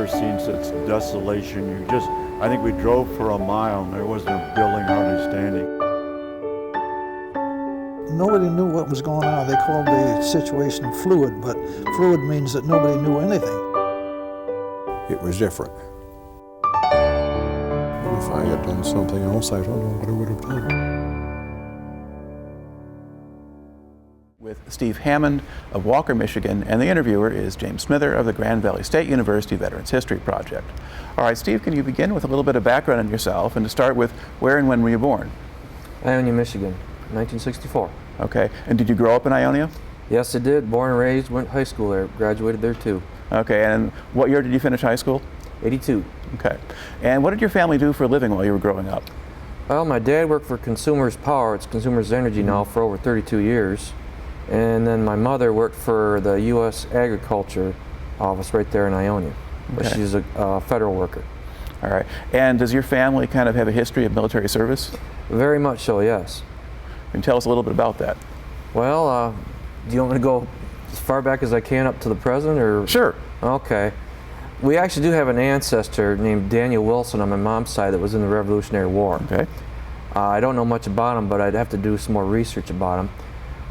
never seen such desolation. I think we drove for a mile and there wasn't a building hardly standing. Nobody knew what was going on. They called the situation fluid, but fluid means that nobody knew anything. It was different. If I had done something else, I don't know what I would have done. With Steve Hammond of Walker, Michigan, and the interviewer is James Smither of the Grand Valley State University Veterans History Project. All right, Steve, can you begin with a little bit of background on yourself, and to start with, where and when were you born? Ionia, Michigan, 1964. Okay, and did you grow up in Ionia? Yes, I did. Born and raised, went to high school there, graduated there too. Okay, and what year did you finish high school? 82. Okay, and what did your family do for a living while you were growing up? Well, my dad worked for Consumers Power, it's Consumers Energy now, for over 32 years. And then my mother worked for the U.S. Agriculture office right there in Ionia. Okay. She's a federal worker. All right. And does your family kind of have a history of military service? Very much so, yes. Can you tell us a little bit about that? Well, do you want me to go as far back as I can up to the present, or? Sure. Okay. We actually do have an ancestor named Daniel Wilson on my mom's side that was in the Revolutionary War. Okay. I don't know much about him, but I'd have to do some more research about him.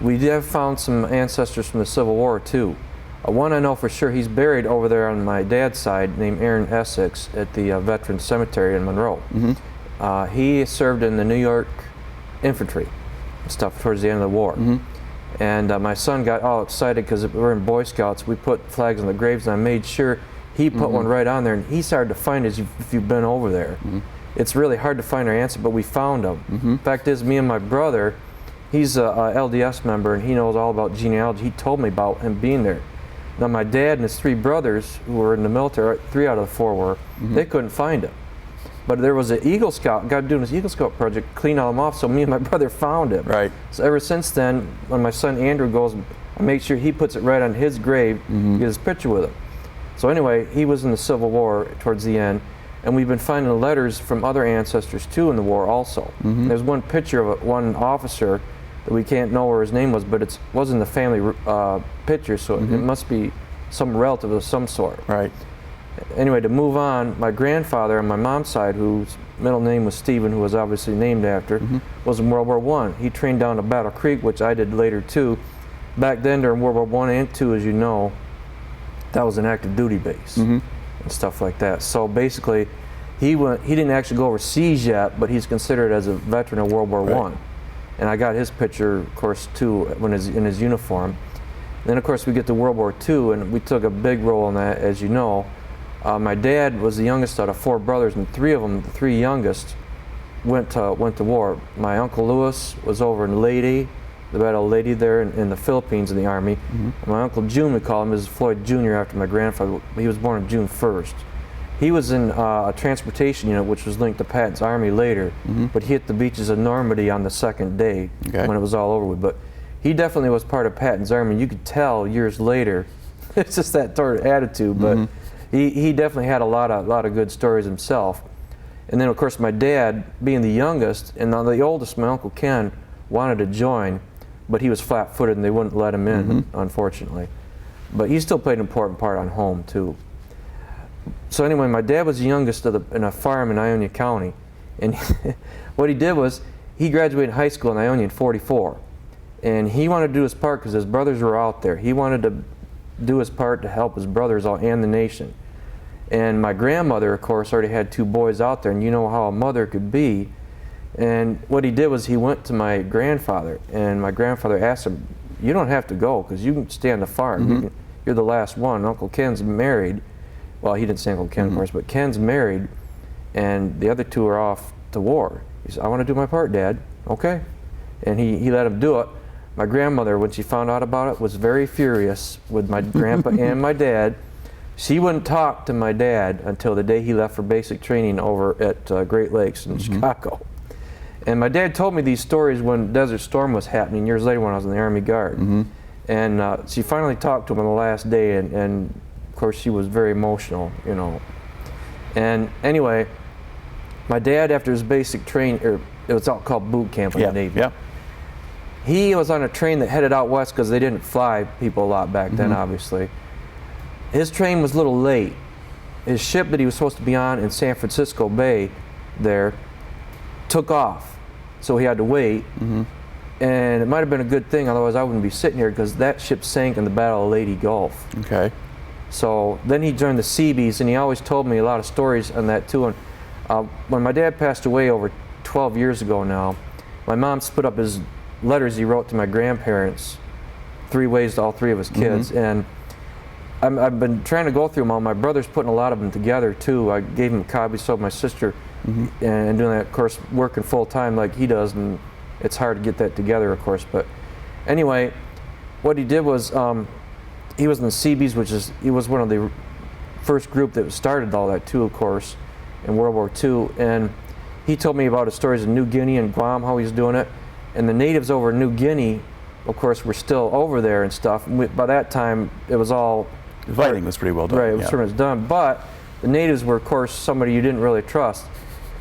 We have found some ancestors from the Civil War too. One I know for sure, he's buried over there on my dad's side, named Aaron Essex, at the Veterans Cemetery in Monroe. Mm-hmm. He served in the New York infantry and stuff towards the end of the war. Mm-hmm. And my son got all excited because we were in Boy Scouts. We put flags on the graves, and I made sure he put one right on there, and he started to find it if you've been over there. Mm-hmm. It's really hard to find our ancestors, but we found them. Mm-hmm. Fact is, me and my brother, he's a LDS member, and he knows all about genealogy. He told me about him being there. Now my dad and his three brothers who were in the military, 3 out of the 4 were, they couldn't find him. But there was an Eagle Scout, guy doing his Eagle Scout project, clean all them off, so me and my brother found him. Right. So ever since then, when my son Andrew goes, I make sure he puts it right on his grave, get his picture with him. So anyway, he was in the Civil War towards the end, and we've been finding letters from other ancestors too in the war also. There's one picture of one officer that we can't know where his name was, but it wasn't the family picture, so it must be some relative of some sort. Right. Anyway, to move on, my grandfather on my mom's side, whose middle name was Stephen, who was obviously named after, was in World War I. He trained down to Battle Creek, which I did later too. Back then, during World War I and II, as you know, that was an active duty base and stuff like that. So basically, he didn't actually go overseas yet, but he's considered as a veteran of World War I. And I got his picture, of course, too, when in his uniform. Then, of course, we get to World War II, and we took a big role in that, as you know. My dad was the youngest out of 4 brothers, and 3 of them, the 3 youngest, went to war. My Uncle Lewis was over in Leyte, the Battle of Leyte there in the Philippines in the Army. And my Uncle June, we call him, is Floyd Jr. after my grandfather. He was born on June 1st. He was in a transportation unit which was linked to Patton's Army later, but he hit the beaches of Normandy on the 2nd day when it was all over with. But he definitely was part of Patton's Army. You could tell years later, it's just that sort of attitude, but he definitely had a lot of good stories himself. And then of course my dad, being the youngest, and the oldest, my Uncle Ken, wanted to join, but he was flat-footed and they wouldn't let him in, unfortunately. But he still played an important part on home too. So anyway, my dad was the youngest in a farm in Ionia County, and what he did was he graduated high school in Ionia in '44, and he wanted to do his part because his brothers were out there. He wanted to do his part to help his brothers out and the nation. And my grandmother, of course, already had 2 boys out there, and you know how a mother could be. And what he did was he went to my grandfather, and my grandfather asked him, "You don't have to go because you can stay on the farm. You're the last one. Uncle Ken's married." Well, he didn't say Uncle Ken, of course, but Ken's married, and the other 2 are off to war. He said, "I want to do my part, Dad." Okay. And he let him do it. My grandmother, when she found out about it, was very furious with my grandpa and my dad. She wouldn't talk to my dad until the day he left for basic training over at Great Lakes in Chicago. And my dad told me these stories when Desert Storm was happening years later when I was in the Army Guard. And she finally talked to him on the last day, and of course, she was very emotional, you know. And anyway, my dad, after his basic training, it was all called boot camp in the Navy. He was on a train that headed out west because they didn't fly people a lot back then, obviously. His train was a little late, his ship that he was supposed to be on in San Francisco Bay there took off, so he had to wait. And it might have been a good thing, otherwise I wouldn't be sitting here, because that ship sank in the Battle of Leyte Gulf. Okay. So then he joined the Seabees, and he always told me a lot of stories on that too. And when my dad passed away over 12 years ago now, my mom split up his letters he wrote to my grandparents 3 ways to all 3 of his kids. And I've been trying to go through them all. My brother's putting a lot of them together too. I gave him copies, so my sister, and doing that, of course, working full time like he does, and it's hard to get that together, of course. But anyway, what he did was, he was in the Seabees, he was one of the first group that started all that too, of course, in World War II. And he told me about his stories in New Guinea and Guam, how he's doing it. And the natives over in New Guinea, of course, were still over there and stuff. And by that time, it was all... The fighting was pretty well done. Right, it was pretty much done. But the natives were, of course, somebody you didn't really trust.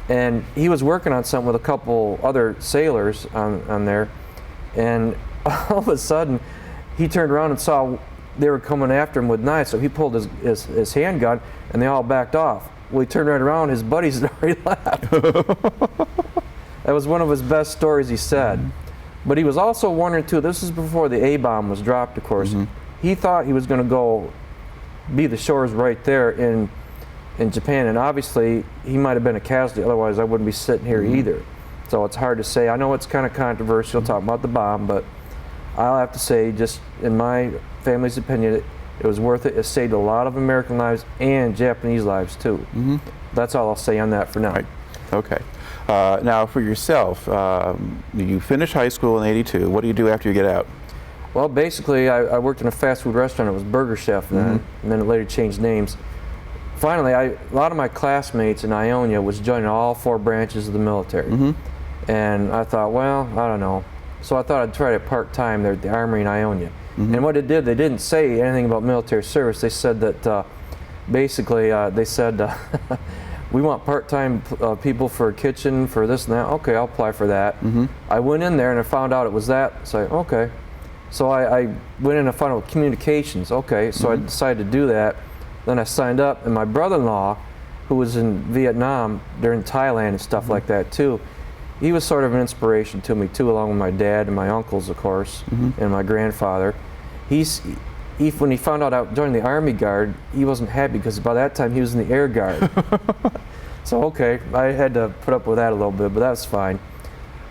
And he was working on something with a couple other sailors on there. And all of a sudden, he turned around and saw they were coming after him with knives. So he pulled his handgun, and they all backed off. Well, he turned right around, his buddies had already left. That was one of his best stories, he said. But he was also wondering too, this is before the A-bomb was dropped, of course. He thought he was going to go be the shores right there in Japan, and obviously he might have been a casualty, otherwise I wouldn't be sitting here either. So it's hard to say. I know it's kind of controversial talking about the bomb, but I'll have to say, just in my family's opinion, it was worth it. It saved a lot of American lives and Japanese lives too. That's all I'll say on that for now. Right. Okay. Now for yourself, you finish high school in '82. What do you do after you get out? Well, basically, I worked in a fast food restaurant. It was Burger Chef then, and then it later changed names. Finally, a lot of my classmates in Ionia was joining all 4 branches of the military. And I thought, well, I don't know. So I thought I'd try it part-time there at the Armory in Ionia. And what it did, they didn't say anything about military service. They said that, basically, they said, we want part-time people for a kitchen, for this and that. Okay, I'll apply for that. I went in there and I found out it was that. So, okay. So I went in and found out communications. Okay, so I decided to do that. Then I signed up, and my brother-in-law, who was in Vietnam during Thailand and stuff like that too, he was sort of an inspiration to me too, along with my dad and my uncles, of course, and my grandfather. When he found out I joined the Army Guard, he wasn't happy because by that time he was in the Air Guard. So okay, I had to put up with that a little bit, but that's fine.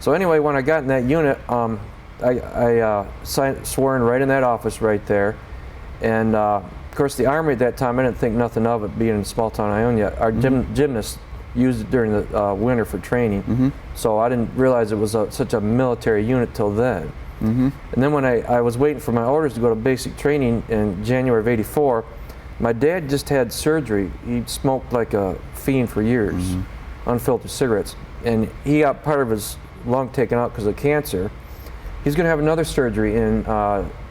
So anyway, when I got in that unit, I sworn right in that office right there. And of course the Army at that time, I didn't think nothing of it being in small town Ionia. Our gymnasts used it during the winter for training. So I didn't realize it was such a military unit till then. And then when I was waiting for my orders to go to basic training in January of '84, my dad just had surgery. He smoked like a fiend for years, unfiltered cigarettes. And he got part of his lung taken out because of cancer. He's going to have another surgery in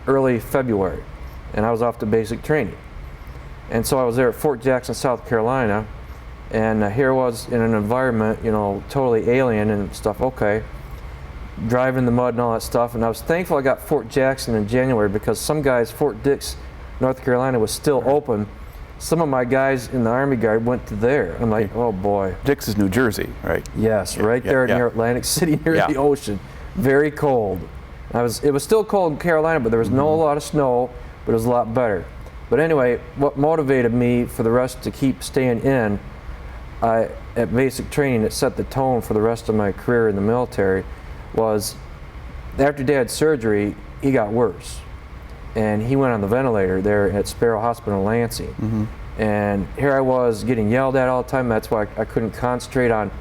early February. And I was off to basic training. And so I was there at Fort Jackson, South Carolina. And here I was in an environment, you know, totally alien and stuff. Okay. Driving the mud and all that stuff, and I was thankful I got Fort Jackson in January because some guys, Fort Dix, North Carolina was still open. Some of my guys in the Army Guard went to there. I'm like, oh boy. Dix is New Jersey, right? Yes, right there near Atlantic City, near the ocean. Very cold. It was still cold in Carolina, but there was no lot of snow, but it was a lot better. But anyway, what motivated me for the rest to keep staying in, at basic training, it set the tone for the rest of my career in the military, was after Dad's surgery, he got worse. And he went on the ventilator there at Sparrow Hospital in Lansing. And here I was getting yelled at all the time. That's why I couldn't concentrate on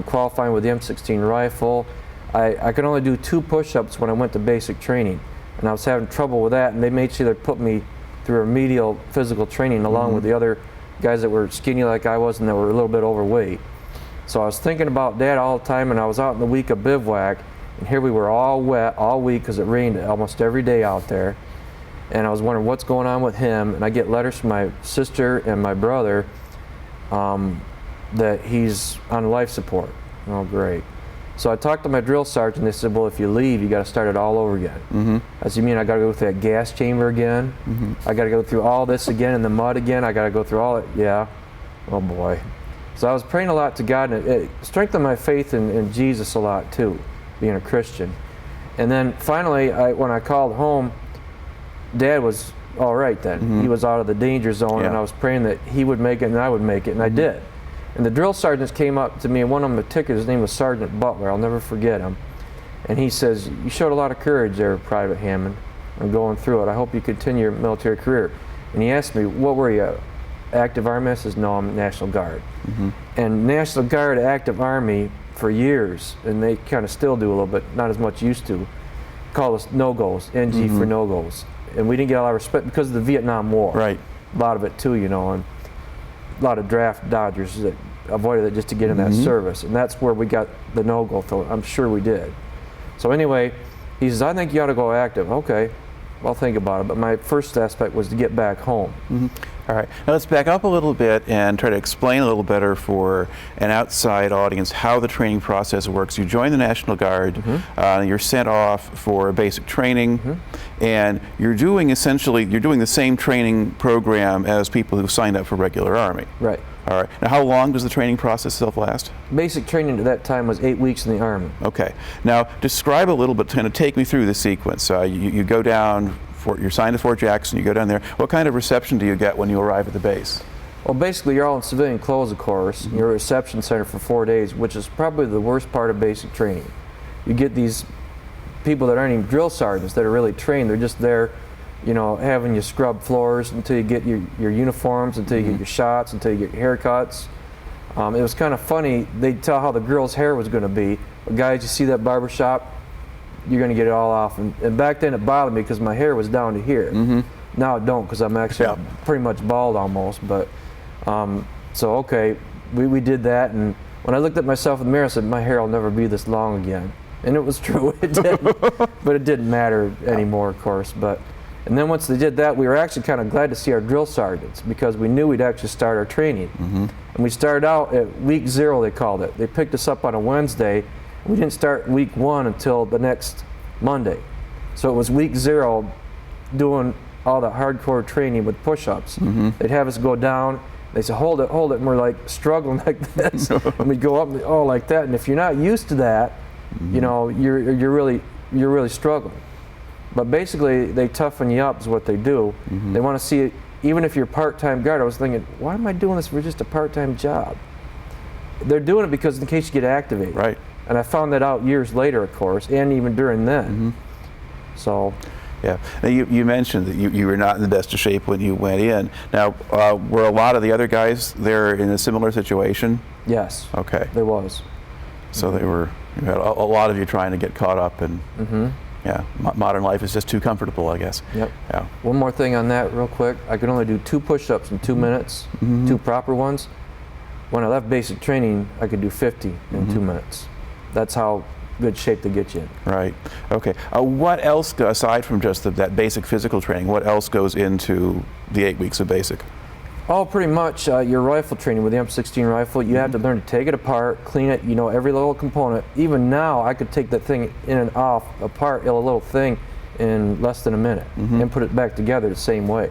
qualifying with the M16 rifle. I could only do 2 push-ups when I went to basic training. And I was having trouble with that, and they made sure they put me through remedial physical training along with the other guys that were skinny like I was and that were a little bit overweight. So I was thinking about Dad all the time, and I was out in the week of bivouac, and here we were all wet all week because it rained almost every day out there. And I was wondering what's going on with him, and I get letters from my sister and my brother that he's on life support. Oh, great. So I talked to my drill sergeant, and they said, well, if you leave, you got to start it all over again. I said, you mean I got to go through that gas chamber again? I got to go through all this again in the mud again? I got to go through all it? Yeah. Oh boy. So I was praying a lot to God, and it strengthened my faith in Jesus a lot too, being a Christian. And then finally, when I called home, Dad was all right then. He was out of the danger zone, and I was praying that he would make it and I would make it, and I did. And the drill sergeants came up to me, and one of them, the ticket, his name was Sergeant Butler. I'll never forget him. And he says, "You showed a lot of courage there, Private Hammond. I'm going through it. I hope you continue your military career." And he asked me, "What were you, active Army?" I says, "No, I'm National Guard." And National Guard, active Army, for years, and they kind of still do a little bit, not as much used to, call us no-goes, NG for no-goes. And we didn't get a lot of respect because of the Vietnam War. Right. A lot of it too, you know, and a lot of draft dodgers that avoided it just to get in that service. And that's where we got the no-go thing. I'm sure we did. So anyway, he says, "I think you ought to go active." Okay, I'll think about it. But my first aspect was to get back home. All right, now let's back up a little bit and try to explain a little better for an outside audience how the training process works. You join the National Guard, you're sent off for basic training, and you're doing the same training program as people who signed up for regular Army. Right. All right, now how long does the training process itself last? Basic training at that time was 8 weeks in the Army. Okay, now describe a little bit, kind of take me through the sequence. You go down, you're signed to Fort Jackson, you go down there. What kind of reception do you get when you arrive at the base? Well, basically, you're all in civilian clothes, of course. You're at a reception center for 4 days, which is probably the worst part of basic training. You get these people that aren't even drill sergeants that are really trained. They're just there, you know, having you scrub floors until you get your uniforms, until you get your shots, until you get your haircuts. It was kind of funny. They'd tell how the girl's hair was going to be. But guys, you see that barber shop? You're going to get it all off. And back then it bothered me because my hair was down to here. Now it don't, because I'm actually pretty much bald almost. But so okay, we did that, and when I looked at myself in the mirror, I said, "My hair will never be this long again." And it was true, it didn't. But it didn't matter anymore, of course. And then once they did that, we were actually kind of glad to see our drill sergeants, because we knew we'd actually start our training. And we started out at week 0, they called it. They picked us up on a Wednesday. We didn't start week 1 until the next Monday. So it was week 0 doing all the hardcore training with push-ups. They'd have us go down. They said, hold it, and we're like struggling like this. And we'd go up and like that. And if you're not used to that, you know, you're really struggling. But basically, they toughen you up is what they do. They want to see it, even if you're part-time guard. I was thinking, why am I doing this for just a part-time job? They're doing it because in case you get activated. Right. And I found that out years later, of course, and even during then. So. Yeah. Now you mentioned that you were not in the best of shape when you went in. Now, were a lot of the other guys there in a similar situation? Yes. Okay. There was. So you had a lot of you trying to get caught up, and yeah, modern life is just too comfortable, I guess. Yep. Yeah. One more thing on that real quick. I could only do 2 push-ups in 2 minutes, 2 proper ones. When I left basic training, I could do 50 in 2 minutes. That's how good shape to get you in. Right. Okay. What else, aside from just that basic physical training, what else goes into the 8 weeks of basic? Oh, pretty much your rifle training with the M16 rifle. You have to learn to take it apart, clean it, you know, every little component. Even now, I could take that thing in and off, apart, a little thing, in less than a minute and put it back together the same way.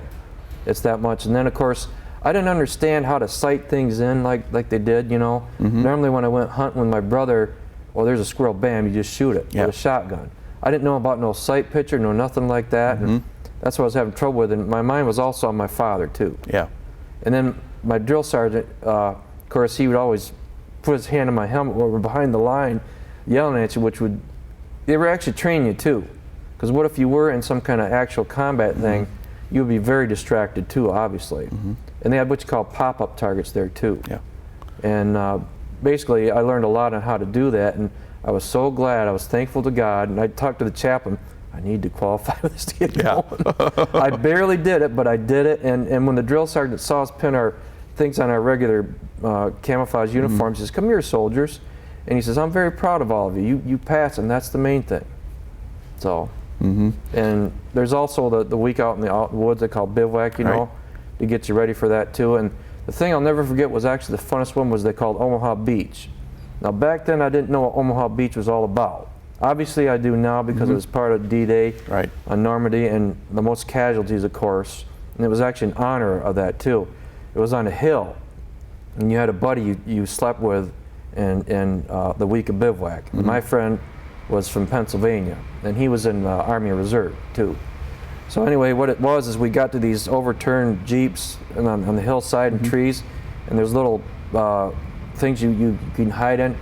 It's that much. And then, of course, I didn't understand how to sight things in like they did, you know. Normally when I went hunting with my brother, well, there's a squirrel, bam, you just shoot it with a shotgun. I didn't know about no sight picture, no nothing like that. And that's what I was having trouble with. And my mind was also on my father, too. Yeah. And then my drill sergeant, of course, he would always put his hand on my helmet when we're behind the line yelling at you, they were actually training you, too. Because what if you were in some kind of actual combat thing, you would be very distracted, too, obviously. And they had what you call pop-up targets there, too. Yeah. And basically, I learned a lot on how to do that, and I was so glad. I was thankful to God, and I talked to the chaplain. I need to qualify for this to get going. I barely did it, but I did it. And when the drill sergeant saw us pin our things on our regular camouflage uniforms, he says, "Come here, soldiers." And he says, "I'm very proud of all of you. You passed, and that's the main thing." So, and there's also the week out in the woods they call bivouac, you know, to get you ready for that too. And the thing I'll never forget was actually the funnest one was they called Omaha Beach. Now back then I didn't know what Omaha Beach was all about. Obviously I do now because it was part of D-Day on Normandy and the most casualties, of course. And it was actually in honor of that too. It was on a hill. and you had a buddy you slept with in the week of bivouac. And my friend was from Pennsylvania, and he was in the Army Reserve too. So anyway, what it was is we got to these overturned Jeeps and on the hillside and trees, and there's little things you can hide in.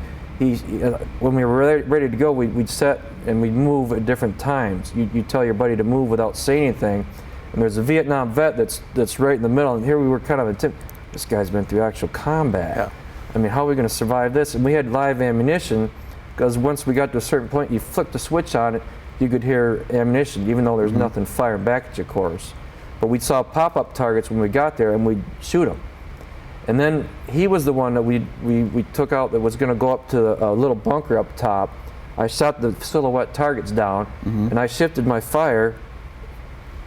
When we were ready to go, we'd set and we'd move at different times. You tell your buddy to move without saying anything, and there's a Vietnam vet that's right in the middle, and here we were kind of this guy's been through actual combat. Yeah. I mean, how are we going to survive this? And we had live ammunition, because once we got to a certain point, you flick the switch on it, you could hear ammunition, even though there's nothing firing back at you, of course. But we saw pop-up targets when we got there, and we'd shoot them. And then he was the one that we took out that was going to go up to a little bunker up top. I shot the silhouette targets down, and I shifted my fire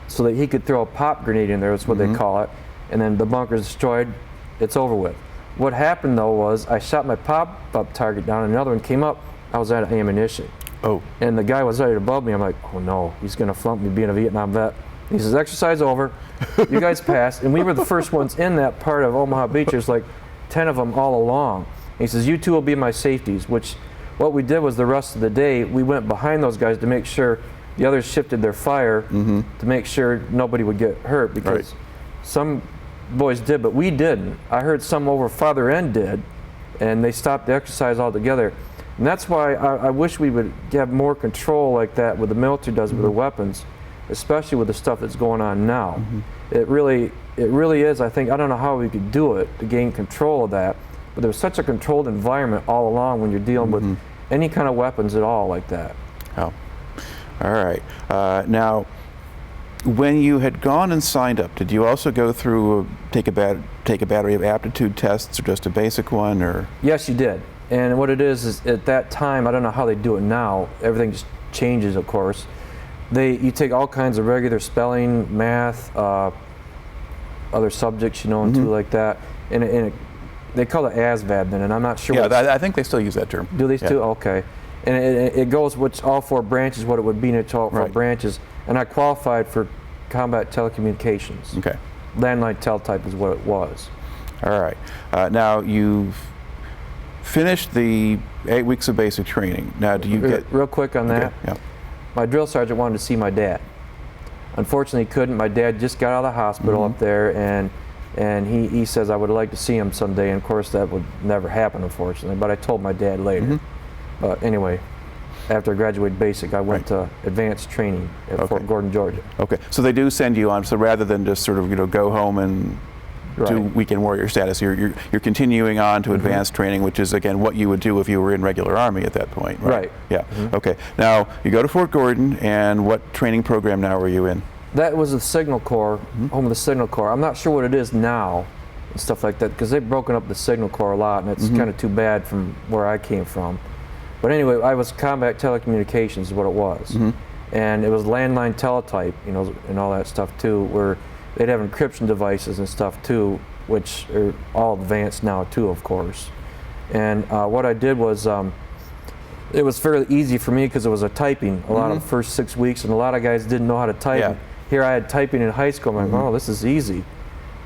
so that he could throw a pop grenade in there, that's what they call it, and then the bunker's destroyed, it's over with. What happened though was I shot my pop-up target down, and another one came up, I was out of ammunition. Oh. And the guy was right above me. I'm like, oh no, he's going to flunk me being a Vietnam vet. He says, exercise over. You guys passed. And we were the first ones in that part of Omaha Beach. There's like 10 of them all along. And he says, you two will be my safeties, which what we did was the rest of the day, we went behind those guys to make sure the others shifted their fire to make sure nobody would get hurt, because some boys did, but we didn't. I heard some over farther end did, and they stopped the exercise altogether. And that's why I wish we would have more control like that with the military does with their weapons, especially with the stuff that's going on now. It really is, I think, I don't know how we could do it to gain control of that, but there's such a controlled environment all along when you're dealing with any kind of weapons at all like that. Oh, all right. Now, when you had gone and signed up, did you also go through take a battery of aptitude tests, or just a basic one, or? Yes, you did. And what it is at that time, I don't know how they do it now. Everything just changes, of course. You take all kinds of regular spelling, math, other subjects, and too like that. And they call it ASVAB then, and I'm not sure. Yeah, I think they still use that term. Do they still? Okay. And it goes with all 4 branches, what it would be in all 4 branches. And I qualified for combat telecommunications. Okay. Landline teletype is what it was. All right. Now you've finished the 8 weeks of basic training. Now, do you get real quick on that? Okay, yeah. My drill sergeant wanted to see my dad. Unfortunately, he couldn't. My dad just got out of the hospital up there, and he says I would like to see him someday. And of course, that would never happen, unfortunately. But I told my dad later. But anyway, after I graduated basic, I went to advanced training at Fort Gordon, Georgia. Okay, so they do send you on. So rather than just sort of go home and do weekend warrior status, you're continuing on to advanced training, which is again what you would do if you were in regular Army at that point, right? Yeah. Okay. Now you go to Fort Gordon, and what training program now are you in? That was the Signal Corps, home of the Signal Corps. I'm not sure what it is now and stuff like that, because they've broken up the Signal Corps a lot, and it's kind of too bad from where I came from. But anyway, I was combat telecommunications is what it was. And it was landline teletype, and all that stuff too, where they'd have encryption devices and stuff too, which are all advanced now too, of course. And what I did was, it was fairly easy for me because it was a typing a lot of the first 6 weeks, and a lot of guys didn't know how to type. Yeah. Here I had typing in high school, I'm like, oh, this is easy.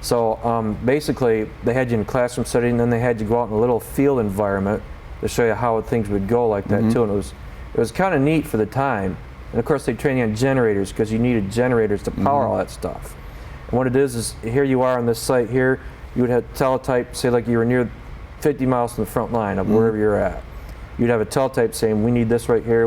So basically, they had you in a classroom setting, and then they had you go out in a little field environment to show you how things would go like that too. And it was kind of neat for the time. And of course, they train you on generators, because you needed generators to power all that stuff. And what it is here you are on this site here, you would have teletype, say like you were near 50 miles from the front line of wherever you're at. You'd have a teletype saying, we need this right here,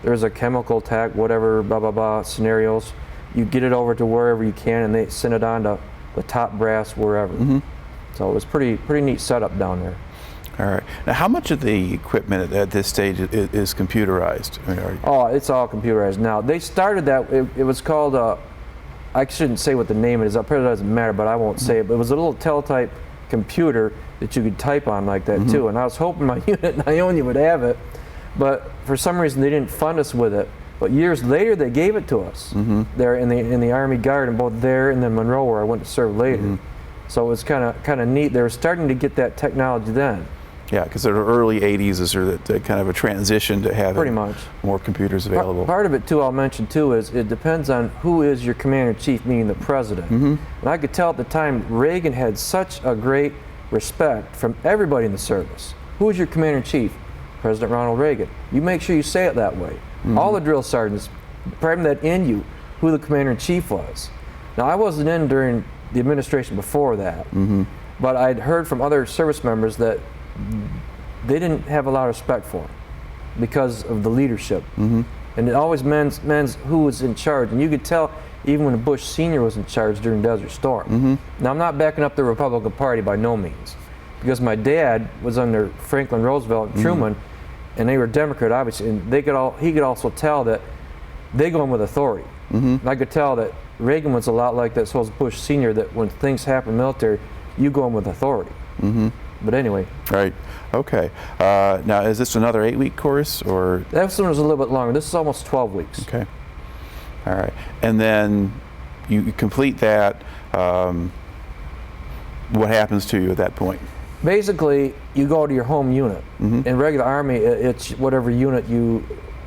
there's a chemical attack, whatever, blah, blah, blah, scenarios. You get it over to wherever you can, and they send it on to the top brass wherever. So it was pretty neat setup down there. All right. Now, how much of the equipment at this stage is computerized? Oh, it's all computerized now. They started that, it was called, I shouldn't say what the name is, it doesn't matter, but I won't say it, but it was a little teletype computer that you could type on like that too. And I was hoping my unit in Ionia would have it, but for some reason they didn't fund us with it. But years later they gave it to us there in the Army Guard, and both there and then Monroe, where I went to serve later. So it was kind of neat. They were starting to get that technology then. Yeah, because the early 80s is sort of the kind of a transition to having pretty much more computers available. Part of it too, I'll mention too, is it depends on who is your commander-in-chief, meaning the president. And I could tell at the time Reagan had such a great respect from everybody in the service. Who was your commander-in-chief? President Ronald Reagan. You make sure you say it that way. All the drill sergeants, prime that in you, who the commander-in-chief was. Now, I wasn't in during the administration before that, but I'd heard from other service members that they didn't have a lot of respect for him because of the leadership. And it always meant who was in charge. And you could tell even when Bush Sr. was in charge during Desert Storm. Now, I'm not backing up the Republican Party by no means, because my dad was under Franklin Roosevelt and Truman, and they were Democrat, obviously, and he could also tell that they go in with authority. And I could tell that Reagan was a lot like that, so was Bush Sr., that when things happen in the military, you go in with authority. But anyway. Right. Okay. Now, is this another 8-week course, or? That one was a little bit longer. This is almost 12 weeks. Okay. All right. And then you complete that. What happens to you at that point? Basically, you go to your home unit. In regular Army, it's whatever unit you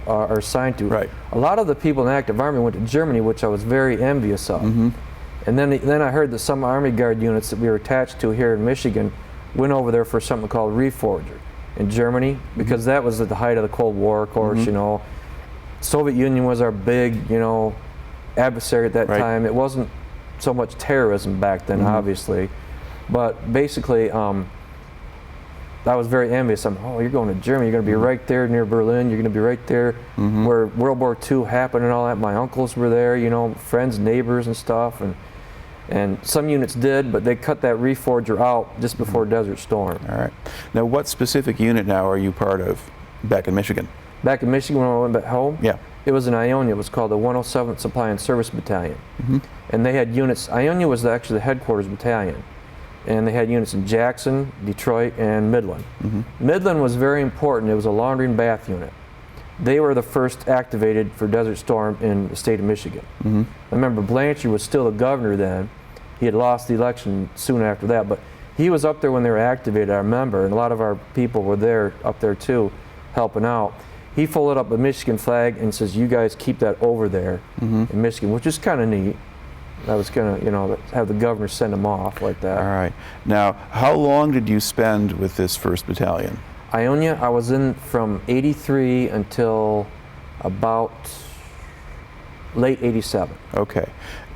are assigned to. Right. A lot of the people in the active Army went to Germany, which I was very envious of. And then I heard that some Army Guard units that we were attached to here in Michigan went over there for something called Reforger in Germany, because that was at the height of the Cold War, of course, you know. Soviet Union was our big, you know, adversary at that time. It wasn't so much terrorism back then, obviously. But basically, I was very envious. Oh, you're going to Germany. You're going to be right there near Berlin. You're going to be right there where World War II happened and all that. My uncles were there, you know, friends, neighbors and stuff. And some units did, but they cut that Reforger out just before Desert Storm. All right. Now, what specific unit now are you part of back in Michigan? Back in Michigan when I went back home? Yeah. It was in Ionia. It was called the 107th Supply and Service Battalion. And they had units. Ionia was actually the headquarters battalion. And they had units in Jackson, Detroit, and Midland. Midland was very important. It was a laundry and bath unit. They were the first activated for Desert Storm in the state of Michigan. I remember Blanchard was still the governor then. He had lost the election soon after that, but he was up there when they were activated, I remember, and a lot of our people were there, up there too, helping out. He folded up a Michigan flag and says, you guys keep that over there in Michigan, which is kind of neat. I was going to, you know, have the governor send them off like that. All right. Now, how long did you spend with this 1st Battalion? Ionia, I was in from 83 until about late 87. Okay.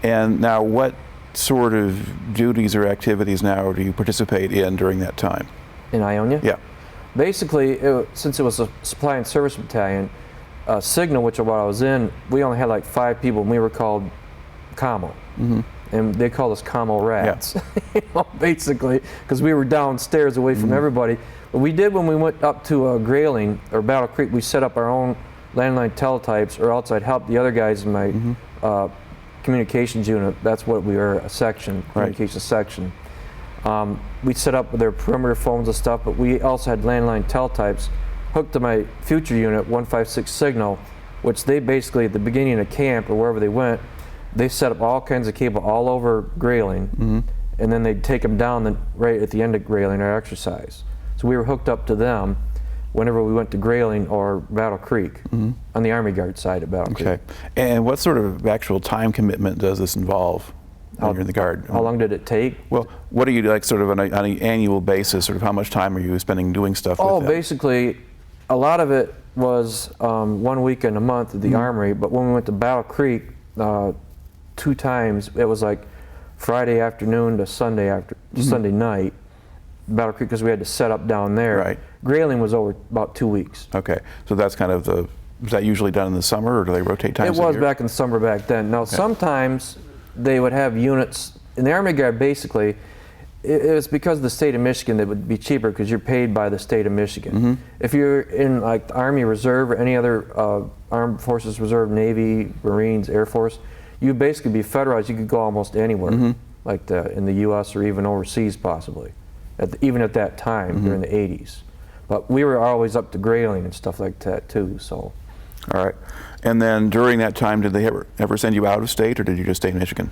And now, what sort of duties or activities now do you participate in during that time? In Ionia? Yeah. Basically, since it was a supply and service battalion, Signal, which is what I was in, we only had like 5 people, and we were called Commo. And they called us Commo Rats, you know, basically, because we were downstairs away from everybody. But we did, when we went up to Grayling or Battle Creek, we set up our own landline teletypes, or else I'd help the other guys in my communications unit. That's what we were, a section, communications section. We set up their perimeter phones and stuff, but we also had landline teletypes hooked to my future unit, 156 Signal, which they basically, at the beginning of camp or wherever they went, they set up all kinds of cable all over Grayling, and then they'd take them down right at the end of Grayling, our exercise. So we were hooked up to them whenever we went to Grayling or Battle Creek, on the Army Guard side of Battle Creek. Okay. And what sort of actual time commitment does this involve when you're in the Guard? How long did it take? Well, what are you like sort of on an annual basis, sort of how much time are you spending doing stuff with them? Basically, a lot of it was 1 weekend a month at the Armory, but when we went to Battle Creek, 2 times, it was like Friday afternoon to Sunday Sunday night, Battle Creek, because we had to set up down there. Right. Grayling was over about 2 weeks. Okay, so that's kind of was that usually done in the summer, or do they rotate times? It was back in the summer back then. Now, sometimes they would have units, in the Army Guard, basically, it was because of the state of Michigan that would be cheaper, because you're paid by the state of Michigan. If you're in like the Army Reserve or any other Armed Forces Reserve, Navy, Marines, Air Force, you'd basically be federalized. You could go almost anywhere, like in the U.S. or even overseas possibly, even at that time during the 80s. But we were always up to Grayling and stuff like that too, so. All right. And then during that time, did they ever send you out of state, or did you just stay in Michigan?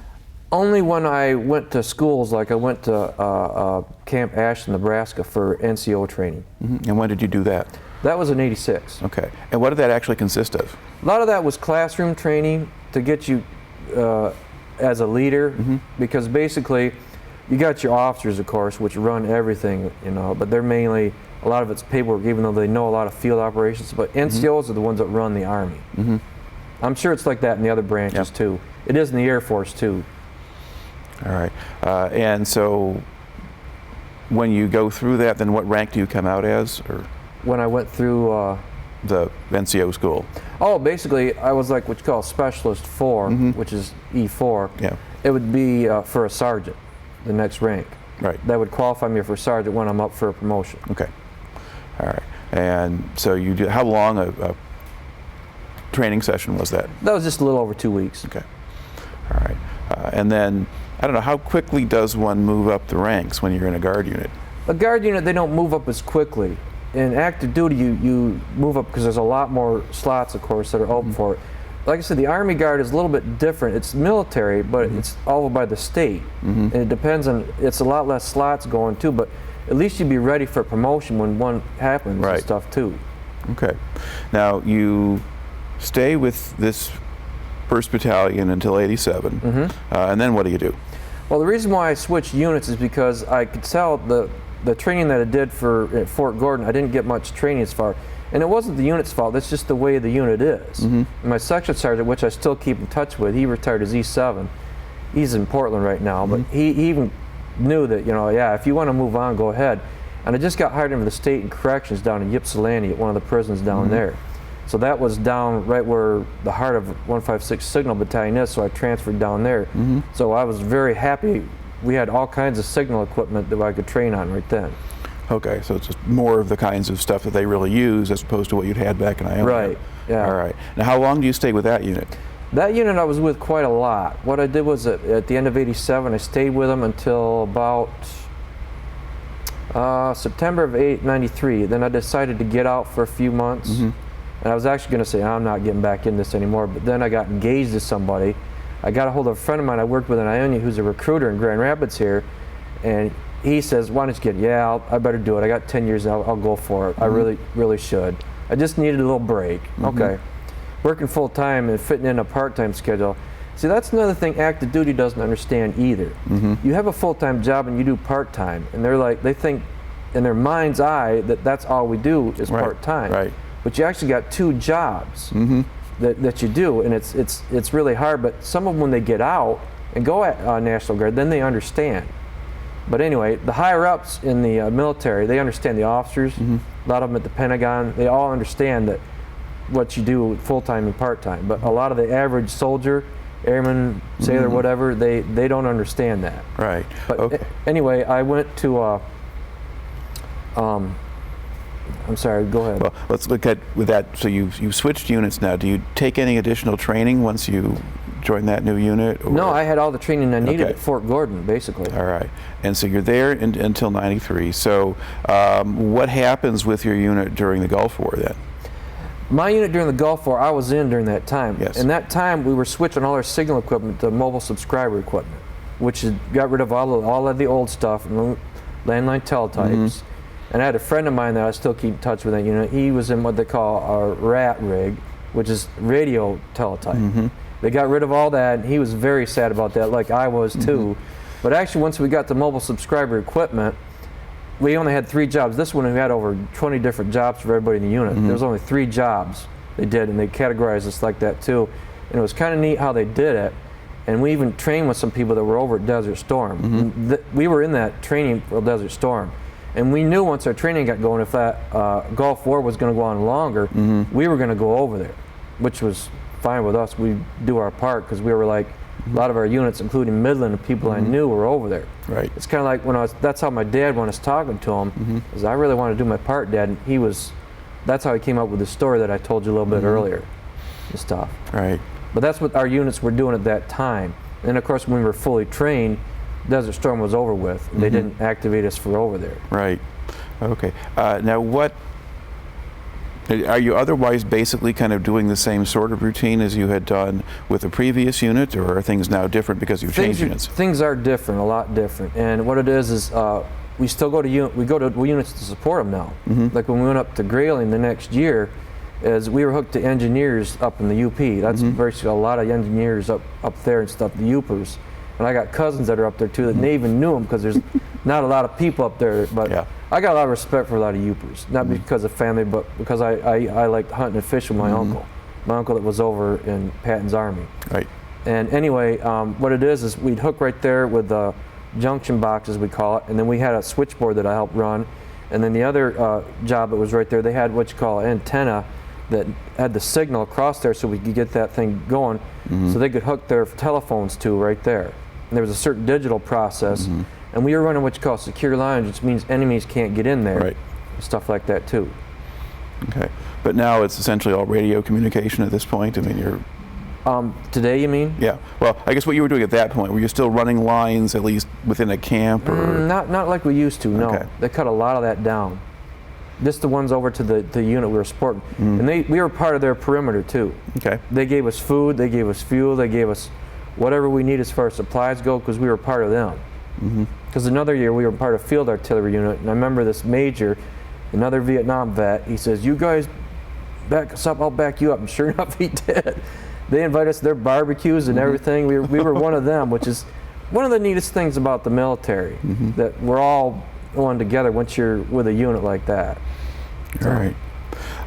Only when I went to schools, like I went to Camp Ashland, Nebraska for NCO training. And when did you do that? That was in '86. Okay. And what did that actually consist of? A lot of that was classroom training to get you as a leader, because basically you got your officers, of course, which run everything, you know, but they're mainly, a lot of it's paperwork, even though they know a lot of field operations, but NCOs are the ones that run the Army. I'm sure it's like that in the other branches too. It is in the Air Force too. All right. And so when you go through that, then what rank do you come out as? Or When I went through, the NCO school? oh, basically, I was like what you call Specialist 4, which is E4. Yeah. It would be for a sergeant, the next rank. Right. That would qualify me for sergeant when I'm up for a promotion. Okay. All right. And so you do, how long a training session was that? That was just a little over 2 weeks. Okay. All right. And then, I don't know, how quickly does one move up the ranks when you're in a guard unit? A guard unit, they don't move up as quickly. In active duty, you move up because there's a lot more slots, of course, that are open for it. Like I said, the Army Guard is a little bit different. It's military, but it's all by the state. And it depends on, it's a lot less slots going too, but at least you'd be ready for promotion when one happens and stuff too. Okay. Now, you stay with this 1st Battalion until 87, and then what do you do? Well, the reason why I switched units is because I could tell the training that I did at Fort Gordon, I didn't get much training as far. And it wasn't the unit's fault, that's just the way the unit is. My section sergeant, which I still keep in touch with, he retired as E7. He's in Portland right now, but he even knew that, you know, yeah, if you want to move on, go ahead. And I just got hired into the state and corrections down in Ypsilanti at one of the prisons down there. So that was down right where the heart of 156 Signal Battalion is, so I transferred down there. So I was very happy. We had all kinds of signal equipment that I could train on right then. Okay, so it's just more of the kinds of stuff that they really use as opposed to what you'd had back in Ionia. Right, yeah. All right. Now, how long do you stay with that unit? That unit I was with quite a lot. What I did was at the end of '87, I stayed with them until about September of '93. Then I decided to get out for a few months. And I was actually going to say, I'm not getting back in this anymore, but then I got engaged to somebody. I got a hold of a friend of mine I worked with in Ionia who's a recruiter in Grand Rapids here, and he says, why don't you get it? Yeah, I better do it. I got 10 years, I'll go for it. I really, really should. I just needed a little break. Okay. Working full time and fitting in a part-time schedule. See, that's another thing active duty doesn't understand either. You have a full-time job and you do part-time, and they're like, they think in their mind's eye that that's all we do is part-time. Right. But you actually got 2 jobs that you do, and it's really hard. But some of them, when they get out and go at National Guard, then they understand. But anyway, the higher ups in the military, they understand. The officers, a lot of them at the Pentagon, they all understand that what you do full-time and part-time. But a lot of the average soldier, airman, sailor, whatever, they don't understand that. Right. But anyway, I went to I'm sorry, go ahead. Well, let's look at with that. So you've switched units now. Do you take any additional training once you join that new unit? Or? No, I had all the training I needed at Fort Gordon, basically. All right. And so you're there until '93. So what happens with your unit during the Gulf War then? My unit during the Gulf War, I was in during that time. Yes. In that time, we were switching all our signal equipment to mobile subscriber equipment, which got rid of all of the old stuff, and landline teletypes. And I had a friend of mine that I still keep in touch with that unit. He was in what they call a RAT rig, which is radio teletype. They got rid of all that, and he was very sad about that, like I was too. But actually, once we got the mobile subscriber equipment, we only had 3 jobs. This one, we had over 20 different jobs for everybody in the unit. There was only 3 jobs they did, and they categorized us like that too. And it was kind of neat how they did it. And we even trained with some people that were over at Desert Storm. We were in that training for Desert Storm. And we knew once our training got going, if that Gulf War was going to go on longer, we were going to go over there, which was fine with us. We do our part because we were like, a lot of our units, including Midland, and people I knew were over there. Right. It's kind of like when that's how my dad, when I was talking to him, is I really want to do my part, Dad. And that's how he came up with the story that I told you a little bit earlier and stuff. Right. But that's what our units were doing at that time. And of course, when we were fully trained, Desert Storm was over with. They didn't activate us for over there. Right. Okay. Now, what are you otherwise basically kind of doing the same sort of routine as you had done with the previous unit, or are things now different because you've changed units? Things are different, a lot different. And what it is we still go to units to support them now. Like when we went up to Grayling the next year, is we were hooked to engineers up in the UP. That's basically a lot of engineers up there and stuff, the Upers. And I got cousins that are up there too that they even knew them because there's not a lot of people up there. But Yeah. I got a lot of respect for a lot of Yoopers, not because of family, but because I liked hunting and fishing with my uncle. My uncle that was over in Patton's Army. Right. And anyway, what it is we'd hook right there with the junction box, as we call it, and then we had a switchboard that I helped run. And then the other job that was right there, they had what you call an antenna that had the signal across there so we could get that thing going, so they could hook their telephones to right there. And there was a certain digital process, and we were running what you call secure lines, which means enemies can't get in there, Right. stuff like that too. Okay. But now it's essentially all radio communication at this point. I mean, you're. Today, you mean? Yeah. Well, I guess what you were doing at that point, were you still running lines at least within a camp, or? Not like we used to. No, Okay. they cut a lot of that down. Just the ones over to the unit we were supporting, and we were part of their perimeter too. Okay. They gave us food, they gave us fuel, they gave us whatever we need as far as supplies go, because we were part of them. Because another year we were part of field artillery unit, and I remember this major, another Vietnam vet, he says, "You guys back us up, I'll back you up." And sure enough, he did. They invited us to their barbecues and everything. We were one of them, which is one of the neatest things about the military, that we're all one together once you're with a unit like that. All right.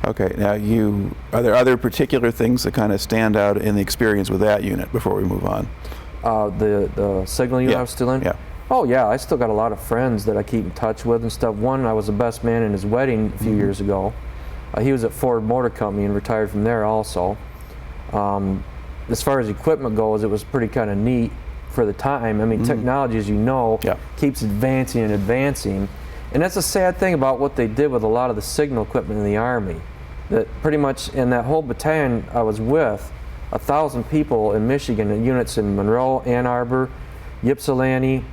Okay. Now, are there other particular things that kind of stand out in the experience with that unit before we move on? The signal unit I was still in? Yeah. Oh yeah, I still got a lot of friends that I keep in touch with and stuff. One, I was the best man in his wedding a few years ago. He was at Ford Motor Company and retired from there also. As far as equipment goes, it was pretty kind of neat for the time. I mean, technology, as you know, keeps advancing and advancing. And that's a sad thing about what they did with a lot of the signal equipment in the Army. That pretty much in that whole battalion I was with, 1,000 people in Michigan, and units in Monroe, Ann Arbor, Ypsilanti,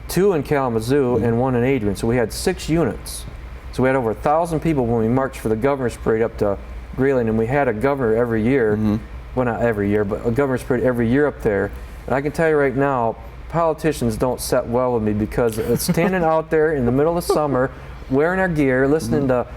2 in Kalamazoo, and 1 in Adrian. So we had 6 units. So we had over 1,000 people when we marched for the governor's parade up to Grayling, and we had a governor every year. Well, not every year, but a governor's parade every year up there. And I can tell you right now, politicians don't set well with me, because it's standing out there in the middle of summer, wearing our gear, listening to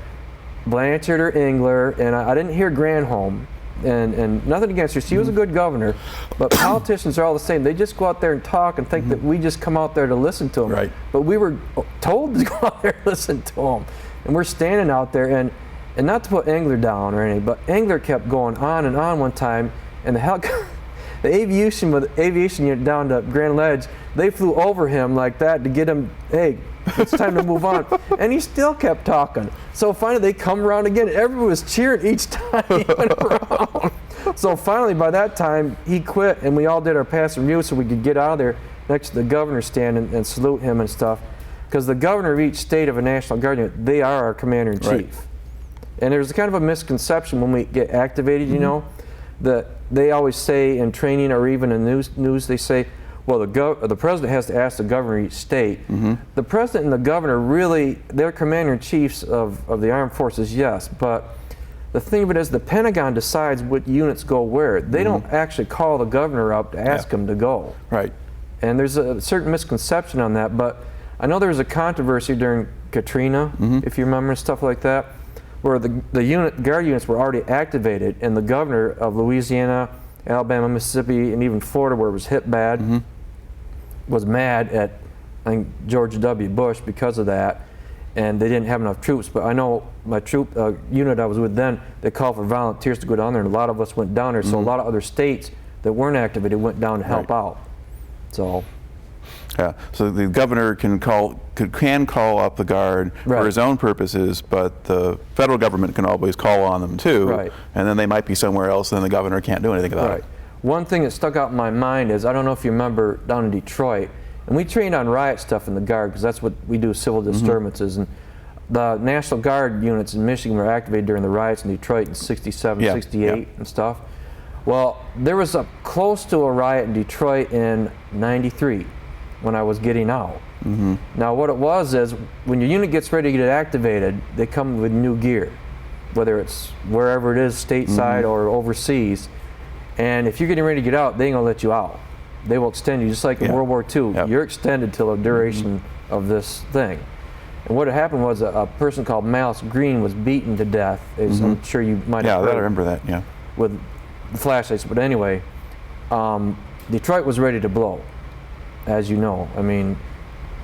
Blanchard or Engler, and I didn't hear Granholm. And nothing against her, she was a good governor, but politicians are all the same. They just go out there and talk and think that we just come out there to listen to them. Right. But we were told to go out there and listen to them. And we're standing out there, and not to put Engler down or anything, but Engler kept going on and on one time, and the aviation unit down to Grand Ledge, they flew over him like that to get him, hey, it's time to move on. And he still kept talking. So finally they come around again. Everyone was cheering each time he went around. So finally by that time he quit, and we all did our pass review so we could get out of there next to the governor's stand and salute him and stuff. Because the governor of each state of a National Guard unit, they are our commander-in-chief. Right. And there's kind of a misconception when we get activated, you know, that they always say in training or even in news they say, well, the president has to ask the governor of each state. The president and the governor really, they're commander-in-chiefs of the armed forces, yes, but the thing of it is the Pentagon decides what units go where. They don't actually call the governor up to ask him to go. Right. And there's a certain misconception on that, but I know there was a controversy during Katrina, if you remember, and stuff like that, where the guard units were already activated, and the governor of Louisiana, Alabama, Mississippi, and even Florida, where it was hit bad, was mad at, I think, George W. Bush because of that, and they didn't have enough troops. But I know my unit I was with then, they called for volunteers to go down there, and a lot of us went down there, so a lot of other states that weren't activated went down to help out. So. Yeah, so the governor can call up the Guard for his own purposes, but the federal government can always call on them too. Right. And then they might be somewhere else, and the governor can't do anything about it. One thing that stuck out in my mind is, I don't know if you remember down in Detroit, and we trained on riot stuff in the Guard, because that's what we do, civil disturbances. And the National Guard units in Michigan were activated during the riots in Detroit in 67, 68 and stuff. Well, there was close to a riot in Detroit in 93. When I was getting out. Now what it was is, when your unit gets ready to get activated, they come with new gear, whether it's wherever it is, stateside or overseas, and if you're getting ready to get out, they ain't gonna let you out. They will extend you, just like in World War II. You're extended till the duration of this thing. And what had happened was a person called Malice Green was beaten to death, as I'm sure you might have heard. I remember that, with the flashlights. But anyway, Detroit was ready to blow. as you know. I mean,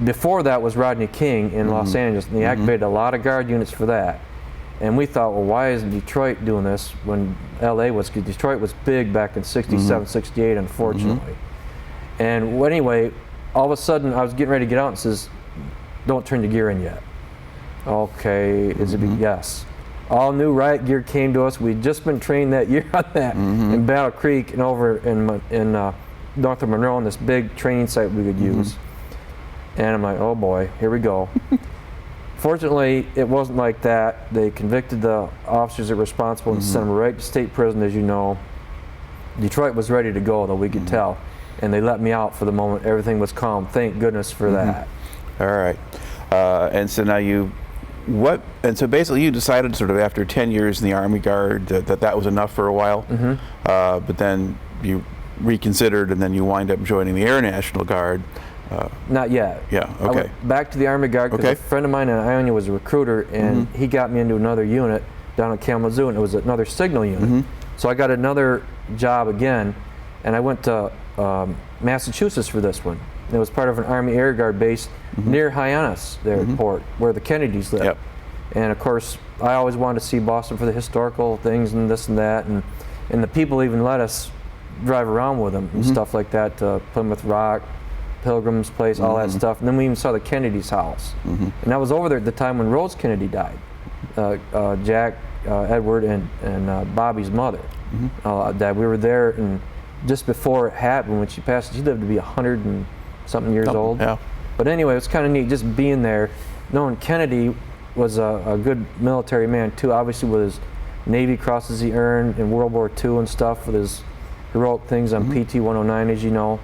before that was Rodney King in Los Angeles, and they activated a lot of guard units for that. And we thought, well, why isn't Detroit doing this when LA was, because Detroit was big back in 67, 68, unfortunately. And well, anyway, all of a sudden I was getting ready to get out and says, don't turn the gear in yet. Okay, is it? Yes. All new riot gear came to us. We'd just been trained that year on that in Battle Creek and over in north of Monroe on this big training site we could use. And I'm like, oh boy, here we go. Fortunately, it wasn't like that. They convicted the officers that were responsible and sent them right to state prison, as you know. Detroit was ready to go, though, we could tell. And they let me out for the moment. Everything was calm. Thank goodness for that. All right. And so now and so basically you decided sort of after 10 years in the Army Guard that was enough for a while. But then you reconsidered and then you wind up joining the Air National Guard. Not yet. Yeah, I okay. went back to the Army Guard because a friend of mine in Ionia was a recruiter, and he got me into another unit down at Kalamazoo, and it was another signal unit. So I got another job again, and I went to Massachusetts for this one. And it was part of an Army Air Guard base near Hyannis, the airport, where the Kennedys live. And of course, I always wanted to see Boston for the historical things and this and that, and the people even let us drive around with them and stuff like that to Plymouth Rock, Pilgrim's Place, all that stuff. And then we even saw the Kennedy's house. And I was over there at the time when Rose Kennedy died. Jack, Edward, and Bobby's mother died. We were there, and just before it happened, when she passed, she lived to be 100 and something years old. But anyway, it was kind of neat just being there, knowing Kennedy was a good military man too, obviously with his Navy crosses he earned in World War II and stuff, with his heroic things on PT 109, as you know.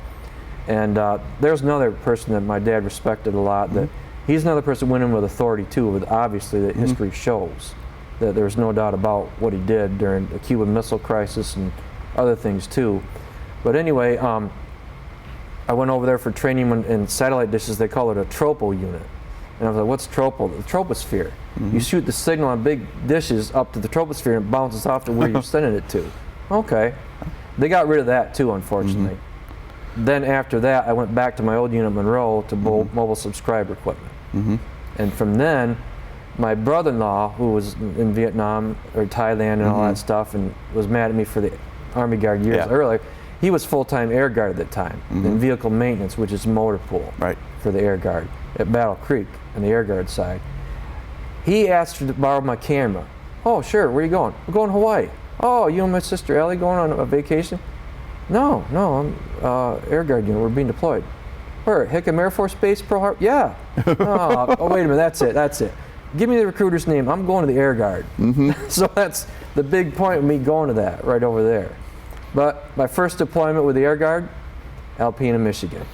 And there's another person that my dad respected a lot, that he's another person went in with authority too, with obviously that history shows that there's no doubt about what he did during the Cuban Missile Crisis and other things too. But anyway, I went over there for training in satellite dishes. They call it a tropo unit. And I was like, what's tropo? The troposphere. You shoot the signal on big dishes up to the troposphere and it bounces off to where you're sending it to. Okay. They got rid of that too, unfortunately. Then after that, I went back to my old unit, Monroe, to mobile subscriber equipment. And from then, my brother-in-law, who was in Vietnam or Thailand and all that stuff, and was mad at me for the Army Guard years earlier, he was full-time Air Guard at that time, in vehicle maintenance, which is motor pool for the Air Guard at Battle Creek on the Air Guard side. He asked to borrow my camera. Oh, sure, where are you going? We're going to Hawaii. Oh, you and my sister Ellie going on a vacation? No, I'm Air Guard unit. We're being deployed. Where? Hickam Air Force Base, Pearl Harbor? Yeah. Oh, wait a minute. That's it. Give me the recruiter's name. I'm going to the Air Guard. So that's the big point of me going to that, right over there. But my first deployment with the Air Guard, Alpena, Michigan.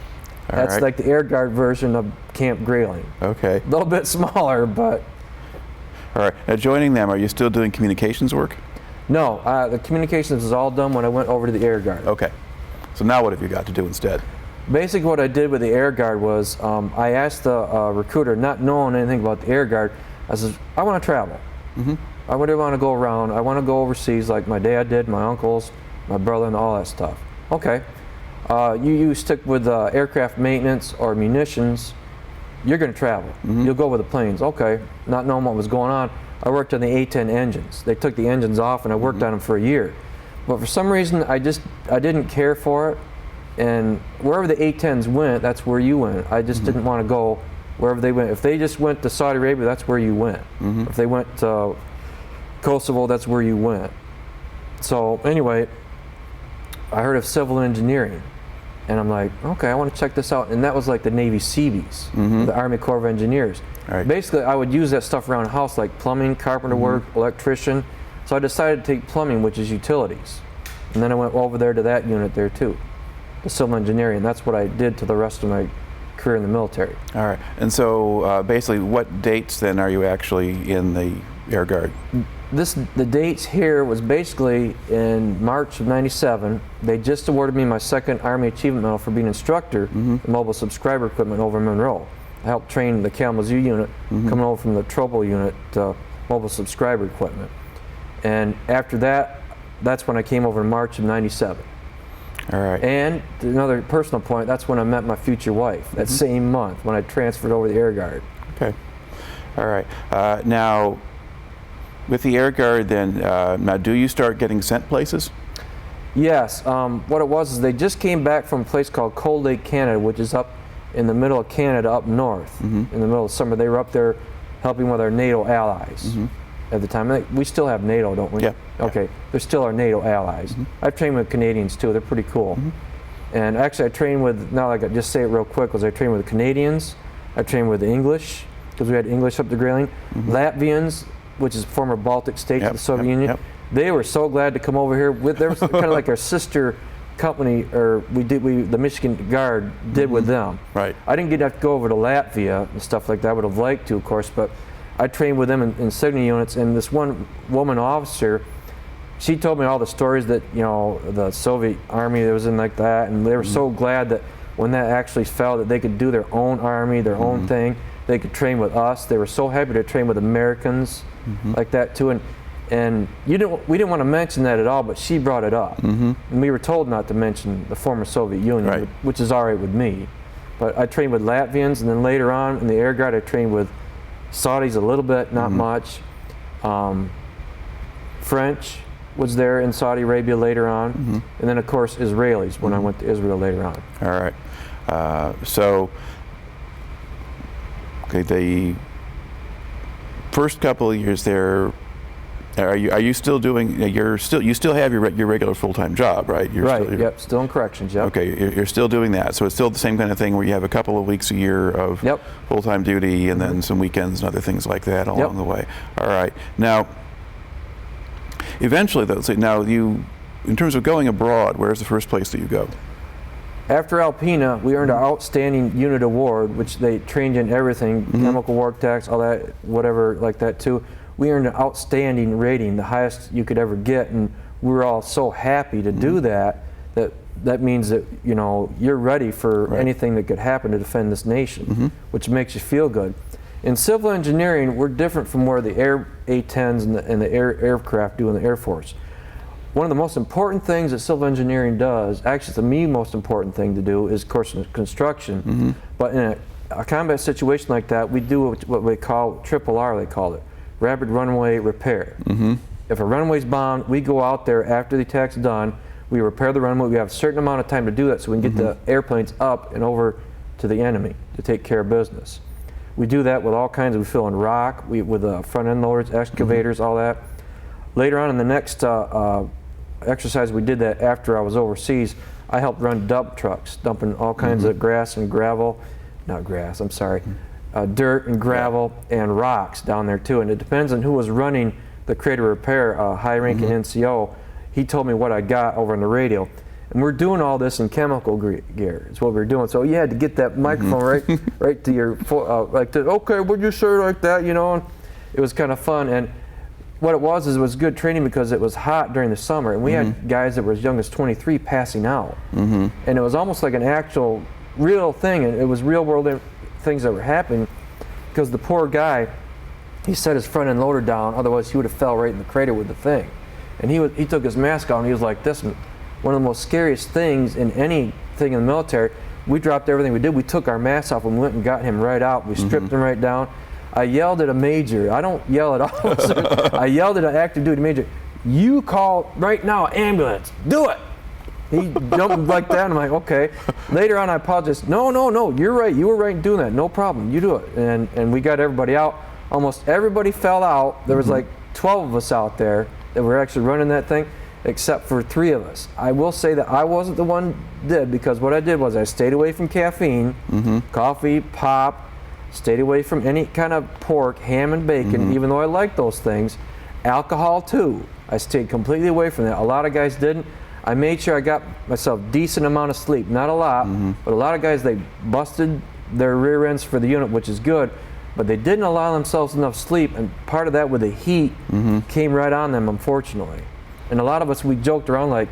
That's like the Air Guard version of Camp Grayling. Okay. A little bit smaller, but. All right. Now, joining them, are you still doing communications work? No, the communications was all done when I went over to the Air Guard. Okay. So now what have you got to do instead? Basically what I did with the Air Guard was I asked the recruiter, not knowing anything about the Air Guard, I said, I want to travel. I really want to go around. I want to go overseas like my dad did, my uncles, my brother, and all that stuff. Okay. You stick with aircraft maintenance or munitions, you're going to travel. You'll go with the planes. Okay. Not knowing what was going on, I worked on the A-10 engines. They took the engines off and I worked on them for a year. But for some reason, I didn't care for it. And wherever the A-10s went, that's where you went. I just didn't want to go wherever they went. If they just went to Saudi Arabia, that's where you went. If they went to Kosovo, that's where you went. So anyway, I heard of civil engineering. And I'm like, okay, I want to check this out. And that was like the Navy Seabees, the Army Corps of Engineers. Basically, I would use that stuff around the house, like plumbing, carpenter work, electrician. So I decided to take plumbing, which is utilities. And then I went over there to that unit there too, the civil engineering. And that's what I did to the rest of my career in the military. All right. And so basically, what dates then are you actually in the Air Guard? The dates here was basically in March of '97. They just awarded me my second Army Achievement Medal for being instructor in mobile subscriber equipment over in Monroe. I helped train the Kalamazoo unit coming over from the Tropo unit to mobile subscriber equipment. And after that, that's when I came over in March of '97. All right. And another personal point, that's when I met my future wife, that same month when I transferred over the Air Guard. Okay. All right. Now, with the Air Guard then, now do you start getting sent places? Yes, what it was is they just came back from a place called Cold Lake, Canada, which is up in the middle of Canada, up north. In the middle of summer, they were up there helping with our NATO allies at the time. We still have NATO, don't we? Yeah. Okay, they're still our NATO allies. I've trained with Canadians too. They're pretty cool. And actually, I trained with, now I just say it real quick, was I trained with the Canadians. I trained with the English, because we had English up the grailing. Latvians, which is former Baltic states of the Soviet Union. They were so glad to come over here. They were kind of like our sister company, or the Michigan Guard did with them. Right. I didn't get to go over to Latvia and stuff like that. I would have liked to, of course, but I trained with them in signal units. And this one woman officer, she told me all the stories that, you know, the Soviet army that was in like that, and they were so glad that when that actually fell, that they could do their own army, their own thing. They could train with us. They were so happy to train with Americans like that too. And we didn't want to mention that at all, but she brought it up. And we were told not to mention the former Soviet Union, which is all right with me. But I trained with Latvians, and then later on in the Air Guard, I trained with Saudis a little bit, not much. French was there in Saudi Arabia later on. And then, of course, Israelis when I went to Israel later on. All right. So, okay, the first couple of years there, are you still doing? You still have your regular full-time job, right? Yep. Still in corrections. Yep. Okay, you're still doing that. So it's still the same kind of thing where you have a couple of weeks a year of full-time duty, and then some weekends and other things like that along the way. All right. Now, eventually, though, in terms of going abroad, where's the first place that you go? After Alpena, we earned our Outstanding Unit Award, which they trained in everything, chemical war tactics, all that, whatever like that too. We earned an outstanding rating, the highest you could ever get, and we were all so happy to do that. That means that, you know, you're ready for anything that could happen to defend this nation, which makes you feel good. In civil engineering, we're different from where the Air A-10s and the aircraft do in the Air Force. One of the most important things that civil engineering does, actually the most important thing to do, is of course construction. But in a combat situation like that, we do what we call triple R, they call it, rapid runway repair. If a runway's bombed, we go out there after the attack's done, we repair the runway. We have a certain amount of time to do that so we can get the airplanes up and over to the enemy to take care of business. We do that with all kinds of, we fill in rock, with front end loaders, excavators, all that. Later on in the next exercise, we did that after I was overseas. I helped run dump trucks, dumping all kinds of grass and gravel, not grass, I'm sorry, dirt and gravel and rocks down there too. And it depends on who was running the crater repair, high-ranking NCO. He told me what I got over on the radio. And we're doing all this in chemical gear. It's what we're doing. So you had to get that microphone right to your, okay, would you say like that, you know? And it was kind of fun. And what it was good training because it was hot during the summer. And we had guys that were as young as 23 passing out. And it was almost like an actual real thing. And it was real world things that were happening because the poor guy, he set his front end loader down, otherwise he would have fell right in the crater with the thing. And he took his mask off and he was like this. One of the most scariest things in anything in the military, we dropped everything we did. We took our masks off and went and got him right out. We stripped him right down. I yelled at a major. I don't yell at officers. I yelled at an active duty major. You call right now, ambulance. Do it. He jumped like that. I'm like, okay. Later on, I apologized. No, you're right. You were right in doing that. No problem. You do it. And we got everybody out. Almost everybody fell out. There was like 12 of us out there that were actually running that thing, except for 3 of us. I will say that I wasn't the one did, because what I did was I stayed away from caffeine, coffee, pop, stayed away from any kind of pork, ham and bacon, even though I like those things. Alcohol too. I stayed completely away from that. A lot of guys didn't. I made sure I got myself a decent amount of sleep. Not a lot, but a lot of guys, they busted their rear ends for the unit, which is good, but they didn't allow themselves enough sleep, and part of that with the heat came right on them, unfortunately. And a lot of us, we joked around like,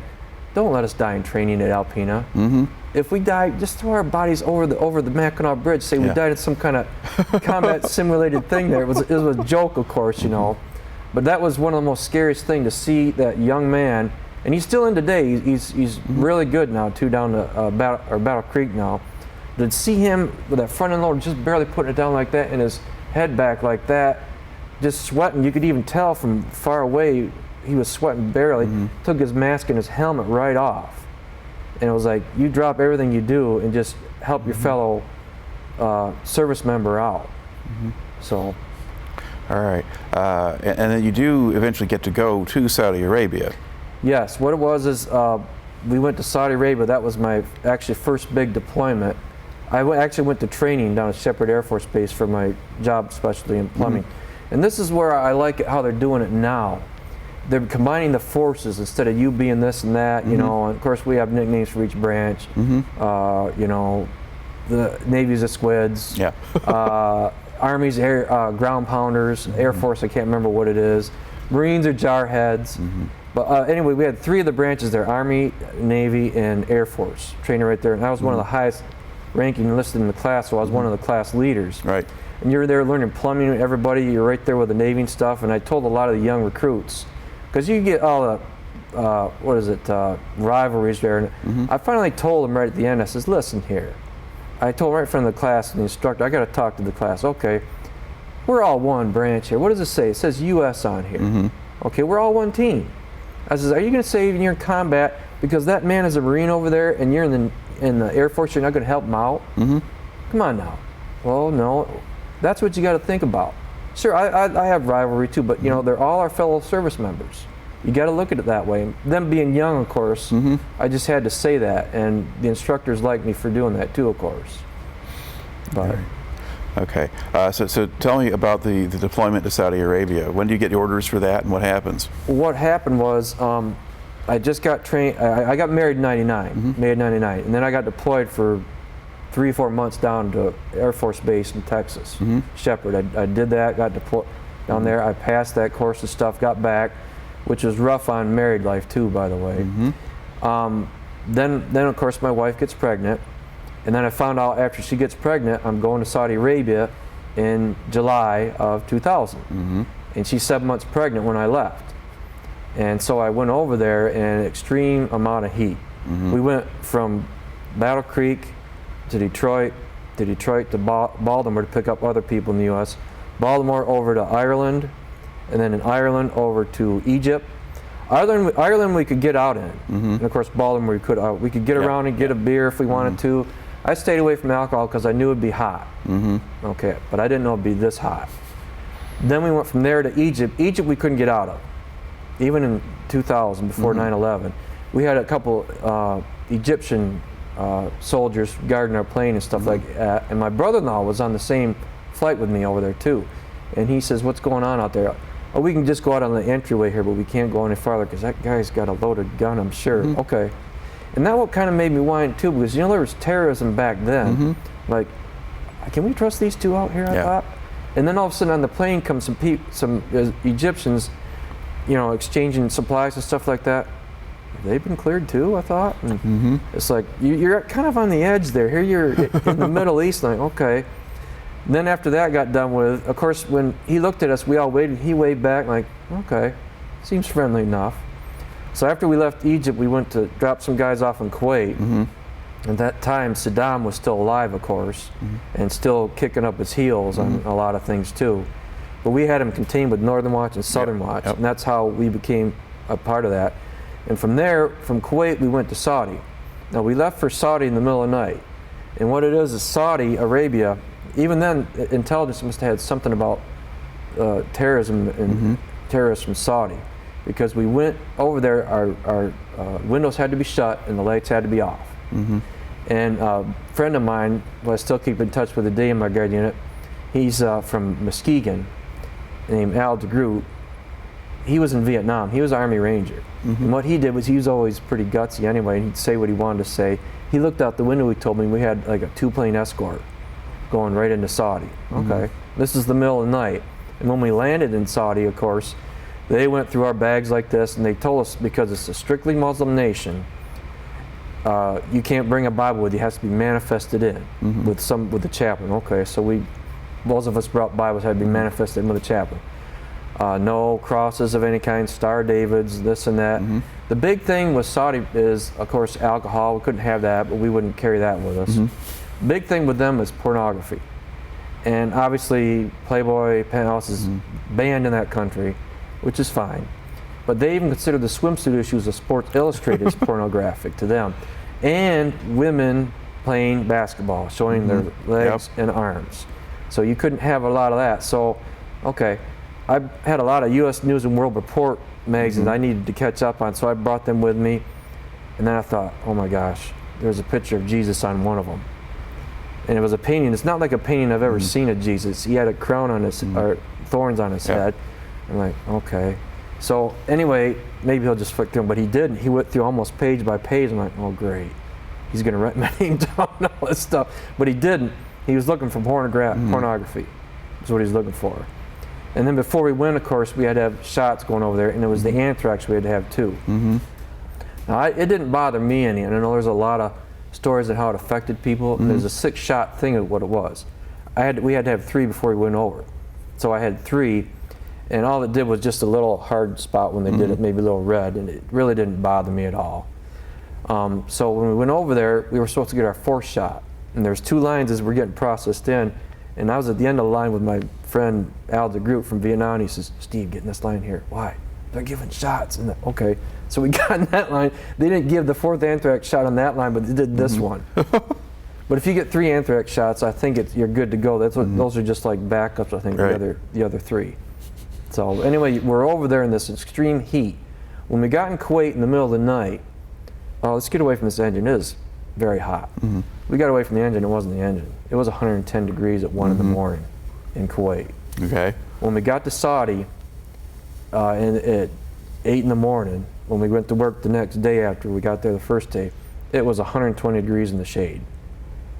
don't let us die in training at Alpena. If we die, just throw our bodies over the Mackinac Bridge, say we died in some kind of combat simulated thing there. It was a joke, of course, you know. But that was one of the most scariest things, to see that young man And he's still in today. He's really good now too, down to Battle Creek now. To see him with that front end loader just barely putting it down like that and his head back like that, just sweating. You could even tell from far away he was sweating barely. Took his mask and his helmet right off. And it was like, you drop everything you do and just help your fellow service member out. So. All right. And then you do eventually get to go to Saudi Arabia. Yes, what it was is we went to Saudi Arabia. That was my actually first big deployment. I actually went to training down at Shepherd Air Force Base for my job specialty in plumbing. And this is where I like it, how they're doing it now. They're combining the forces instead of you being this and that, you know. And of course, we have nicknames for each branch. You know, the Navy's the Squids. Yeah. Army's ground pounders. Air Force, I can't remember what it is. Marines are jarheads. But anyway, we had 3 of the branches there: Army, Navy, and Air Force training right there. And I was one of the highest ranking enlisted in the class, so I was one of the class leaders. Right. And you're there learning plumbing with everybody. You're right there with the Navy and stuff. And I told a lot of the young recruits, because you get all the rivalries there. And I finally told them right at the end. I says, "Listen here." I told right in front of the class and the instructor, "I got to talk to the class." Okay, we're all one branch here. What does it say? It says U.S. on here. Okay, we're all one team. I says, "Are you going to say when you're in combat because that man is a Marine over there and you're in the Air Force, you're not going to help him out?" Come on now. Well, no, that's what you got to think about. Sure, I have rivalry too, but you know, they're all our fellow service members. You got to look at it that way. Them being young, of course, I just had to say that, and the instructors liked me for doing that too, of course. But. Okay, so tell me about the deployment to Saudi Arabia. When do you get the orders for that, and what happens? What happened was I just got trained. I got married in '99, May of '99, and then I got deployed for 3 or 4 months down to Air Force Base in Texas, Shepherd. I did that, got deployed down there. I passed that course and stuff, got back, which was rough on married life too, by the way. Then of course my wife gets pregnant. And then I found out after she gets pregnant, I'm going to Saudi Arabia in July of 2000. And she's 7 months pregnant when I left. And so I went over there in an extreme amount of heat. We went from Battle Creek to Detroit to Baltimore to pick up other people in the U.S., Baltimore over to Ireland, and then in Ireland over to Egypt. Ireland we could get out in, and of course Baltimore we could get around and get a beer if we wanted to. I stayed away from alcohol because I knew it'd be hot. Okay, but I didn't know it'd be this hot. Then we went from there to Egypt. Egypt we couldn't get out of, even in 2000 before 9/11. We had a couple Egyptian soldiers guarding our plane and stuff like that. And my brother-in-law was on the same flight with me over there too. And he says, "What's going on out there?" "Oh, we can just go out on the entryway here, but we can't go any farther because that guy's got a loaded gun, I'm sure." Okay. And that what kind of made me whine too, because you know there was terrorism back then. Like, can we trust these two out here? I thought. And then all of a sudden on the plane comes some Egyptians, you know, exchanging supplies and stuff like that. They've been cleared too, I thought. And it's like you're kind of on the edge there. Here you're in the Middle East, like okay. And then after that got done with, of course, when he looked at us, we all waited. He waved back like, okay, seems friendly enough. So after we left Egypt, we went to drop some guys off in Kuwait. At that time, Saddam was still alive, of course, and still kicking up his heels on a lot of things too. But we had him contained with Northern Watch and Southern Watch, and that's how we became a part of that. And from there, from Kuwait, we went to Saudi. Now we left for Saudi in the middle of the night. And what it is Saudi Arabia, even then, intelligence must have had something about terrorism and terrorists from Saudi. Because we went over there, our windows had to be shut and the lights had to be off. And a friend of mine, who I still keep in touch with today in my guard unit, he's from Muskegon, named Al DeGroot. He was in Vietnam. He was Army Ranger. And what he did was he was always pretty gutsy anyway, and he'd say what he wanted to say. He looked out the window, he told me we had like a 2-plane escort going right into Saudi. Okay, this is the middle of the night. And when we landed in Saudi, of course, they went through our bags like this, and they told us because it's a strictly Muslim nation, you can't bring a Bible with you. It has to be manifested in with the chaplain. Okay, so most of us brought Bibles, had to be manifested in with the chaplain. No crosses of any kind, Star Davids, this and that. The big thing with Saudi is, of course, alcohol. We couldn't have that, but we wouldn't carry that with us. Big thing with them is pornography. And obviously, Playboy, Penthouse is banned in that country, which is fine. But they even consider the swimsuit issues of Sports Illustrated as pornographic to them. And women playing basketball, showing their legs and arms. So you couldn't have a lot of that. So, okay, I had a lot of U.S. News and World Report magazines I needed to catch up on, so I brought them with me. And then I thought, oh my gosh, there's a picture of Jesus on one of them. And it was a painting. It's not like a painting I've ever seen of Jesus. He had a crown on his, or thorns on his head. I'm like, okay. So anyway, maybe he'll just flick through them, but he didn't. He went through almost page by page. I'm like, oh great. He's going to write my name down and all this stuff. But he didn't. He was looking for pornography. That's what he's looking for. And then before we went, of course, we had to have shots going over there, and it was the anthrax we had to have too. Now, it didn't bother me any, and I know there's a lot of stories of how it affected people. There's a 6-shot thing of what it was. We had to have 3 before we went over. So I had 3, and all it did was just a little hard spot when they did it, maybe a little red, and it really didn't bother me at all. So when we went over there, we were supposed to get our 4th shot. And there's 2 lines as we're getting processed in, and I was at the end of the line with my friend Al DeGroot from Vietnam, and he says, Steve, get in this line here. Why? They're giving shots. And okay, so we got in that line. They didn't give the 4th anthrax shot on that line, but they did this one. But if you get 3 anthrax shots, I think you're good to go. That's what those are just like backups, I think, the other 3. So anyway, we're over there in this extreme heat. When we got in Kuwait in the middle of the night, let's get away from this engine. It is very hot. We got away from the engine. It wasn't the engine. It was 110 degrees at 1 in the morning in Kuwait. Okay. When we got to Saudi at 8 in the morning, when we went to work the next day after we got there the first day, it was 120 degrees in the shade.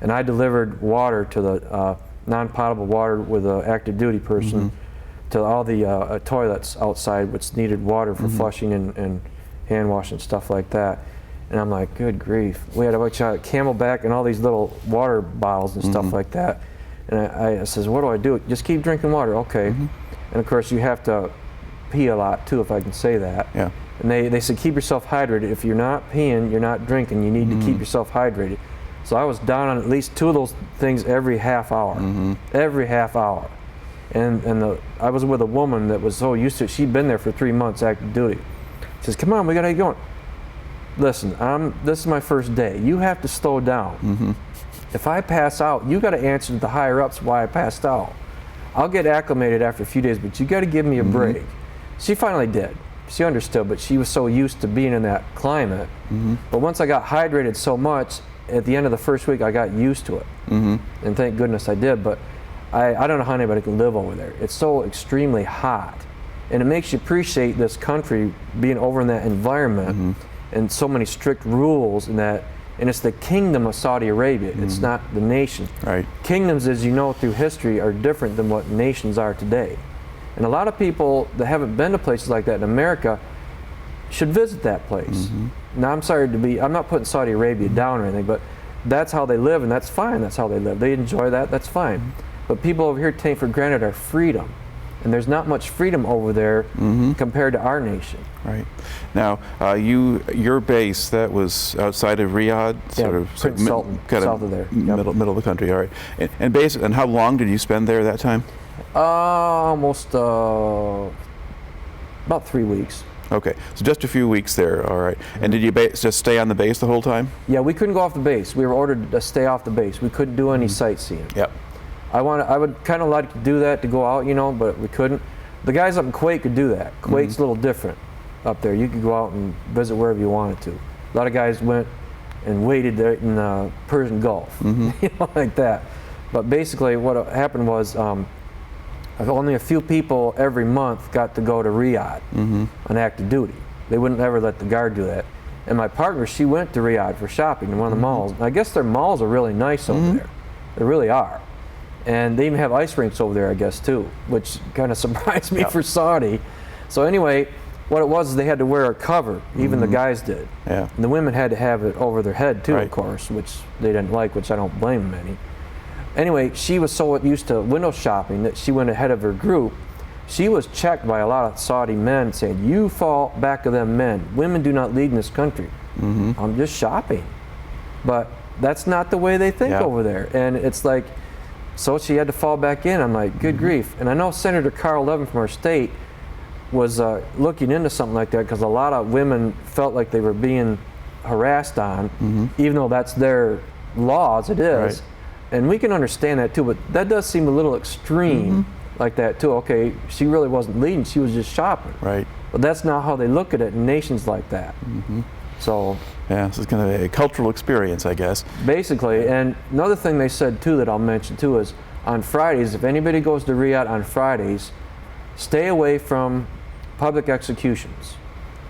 And I delivered water to the non-potable water with an active duty person to all the toilets outside which needed water for flushing and hand washing, stuff like that. And I'm like, good grief. We had a bunch of Camelback and all these little water bottles and stuff like that. And I says, what do I do? Just keep drinking water. Okay. And of course you have to pee a lot too, if I can say that. Yeah. And they said, keep yourself hydrated. If you're not peeing, you're not drinking, you need to keep yourself hydrated. So I was down on at least 2 of those things every half hour. Every half hour. And I was with a woman that was so used to it. She'd been there for 3 months active duty. She says, come on, we gotta get going. Listen, this is my first day. You have to slow down. If I pass out, you got to answer to the higher ups why I passed out. I'll get acclimated after a few days, but you got to give me a break. She finally did. She understood, but she was so used to being in that climate. But once I got hydrated so much, at the end of the first week, I got used to it. And thank goodness I did. But I don't know how anybody can live over there. It's so extremely hot. And it makes you appreciate this country being over in that environment. And so many strict rules in that, and it's the kingdom of Saudi Arabia. It's not the nation. Right. Kingdoms, as you know through history, are different than what nations are today. And a lot of people that haven't been to places like that in America should visit that place. Now, I'm not putting Saudi Arabia down or anything, but that's how they live, and that's fine. That's how they live. They enjoy that. That's fine. But people over here take for granted our freedom. And there's not much freedom over there compared to our nation. Right. Now, your base, that was outside of Riyadh, sort of Prince Sultan, south of there. Middle of the country, all right. And how long did you spend there that time? Almost about 3 weeks. Okay, so just a few weeks there, all right. And did you just stay on the base the whole time? Yeah, we couldn't go off the base. We were ordered to stay off the base. We couldn't do any sightseeing. Yep. I would kind of like to do that, to go out, you know, but we couldn't. The guys up in Kuwait could do that. Kuwait's a little different up there. You could go out and visit wherever you wanted to. A lot of guys went and waited there in the Persian Gulf, you know, like that. But basically what happened was only a few people every month got to go to Riyadh on active duty. They wouldn't ever let the guard do that. And my partner, she went to Riyadh for shopping in one of the malls. I guess their malls are really nice over there. They really are. And they even have ice rinks over there, I guess, too, which kind of surprised me for Saudi. So anyway, what it was is they had to wear a cover, even the guys did. Yeah. And the women had to have it over their head, too, of course, which they didn't like, which I don't blame them any. Anyway, she was so used to window shopping that she went ahead of her group. she was checked by a lot of Saudi men saying, "You fall back of them men. Women do not lead in this country." I'm just shopping. But that's not the way they think over there. And it's like, so she had to fall back in. I'm like, good grief. And I know Senator Carl Levin from our state was looking into something like that because a lot of women felt like they were being harassed on, even though that's their law as it is. Right. And we can understand that too, but that does seem a little extreme like that too. Okay, she really wasn't leading, she was just shopping. Right. But that's not how they look at it in nations like that. So Yeah, this is kind of a cultural experience, I guess. basically, and another thing they said too that I'll mention too is on Fridays, if anybody goes to Riyadh on Fridays, stay away from public executions.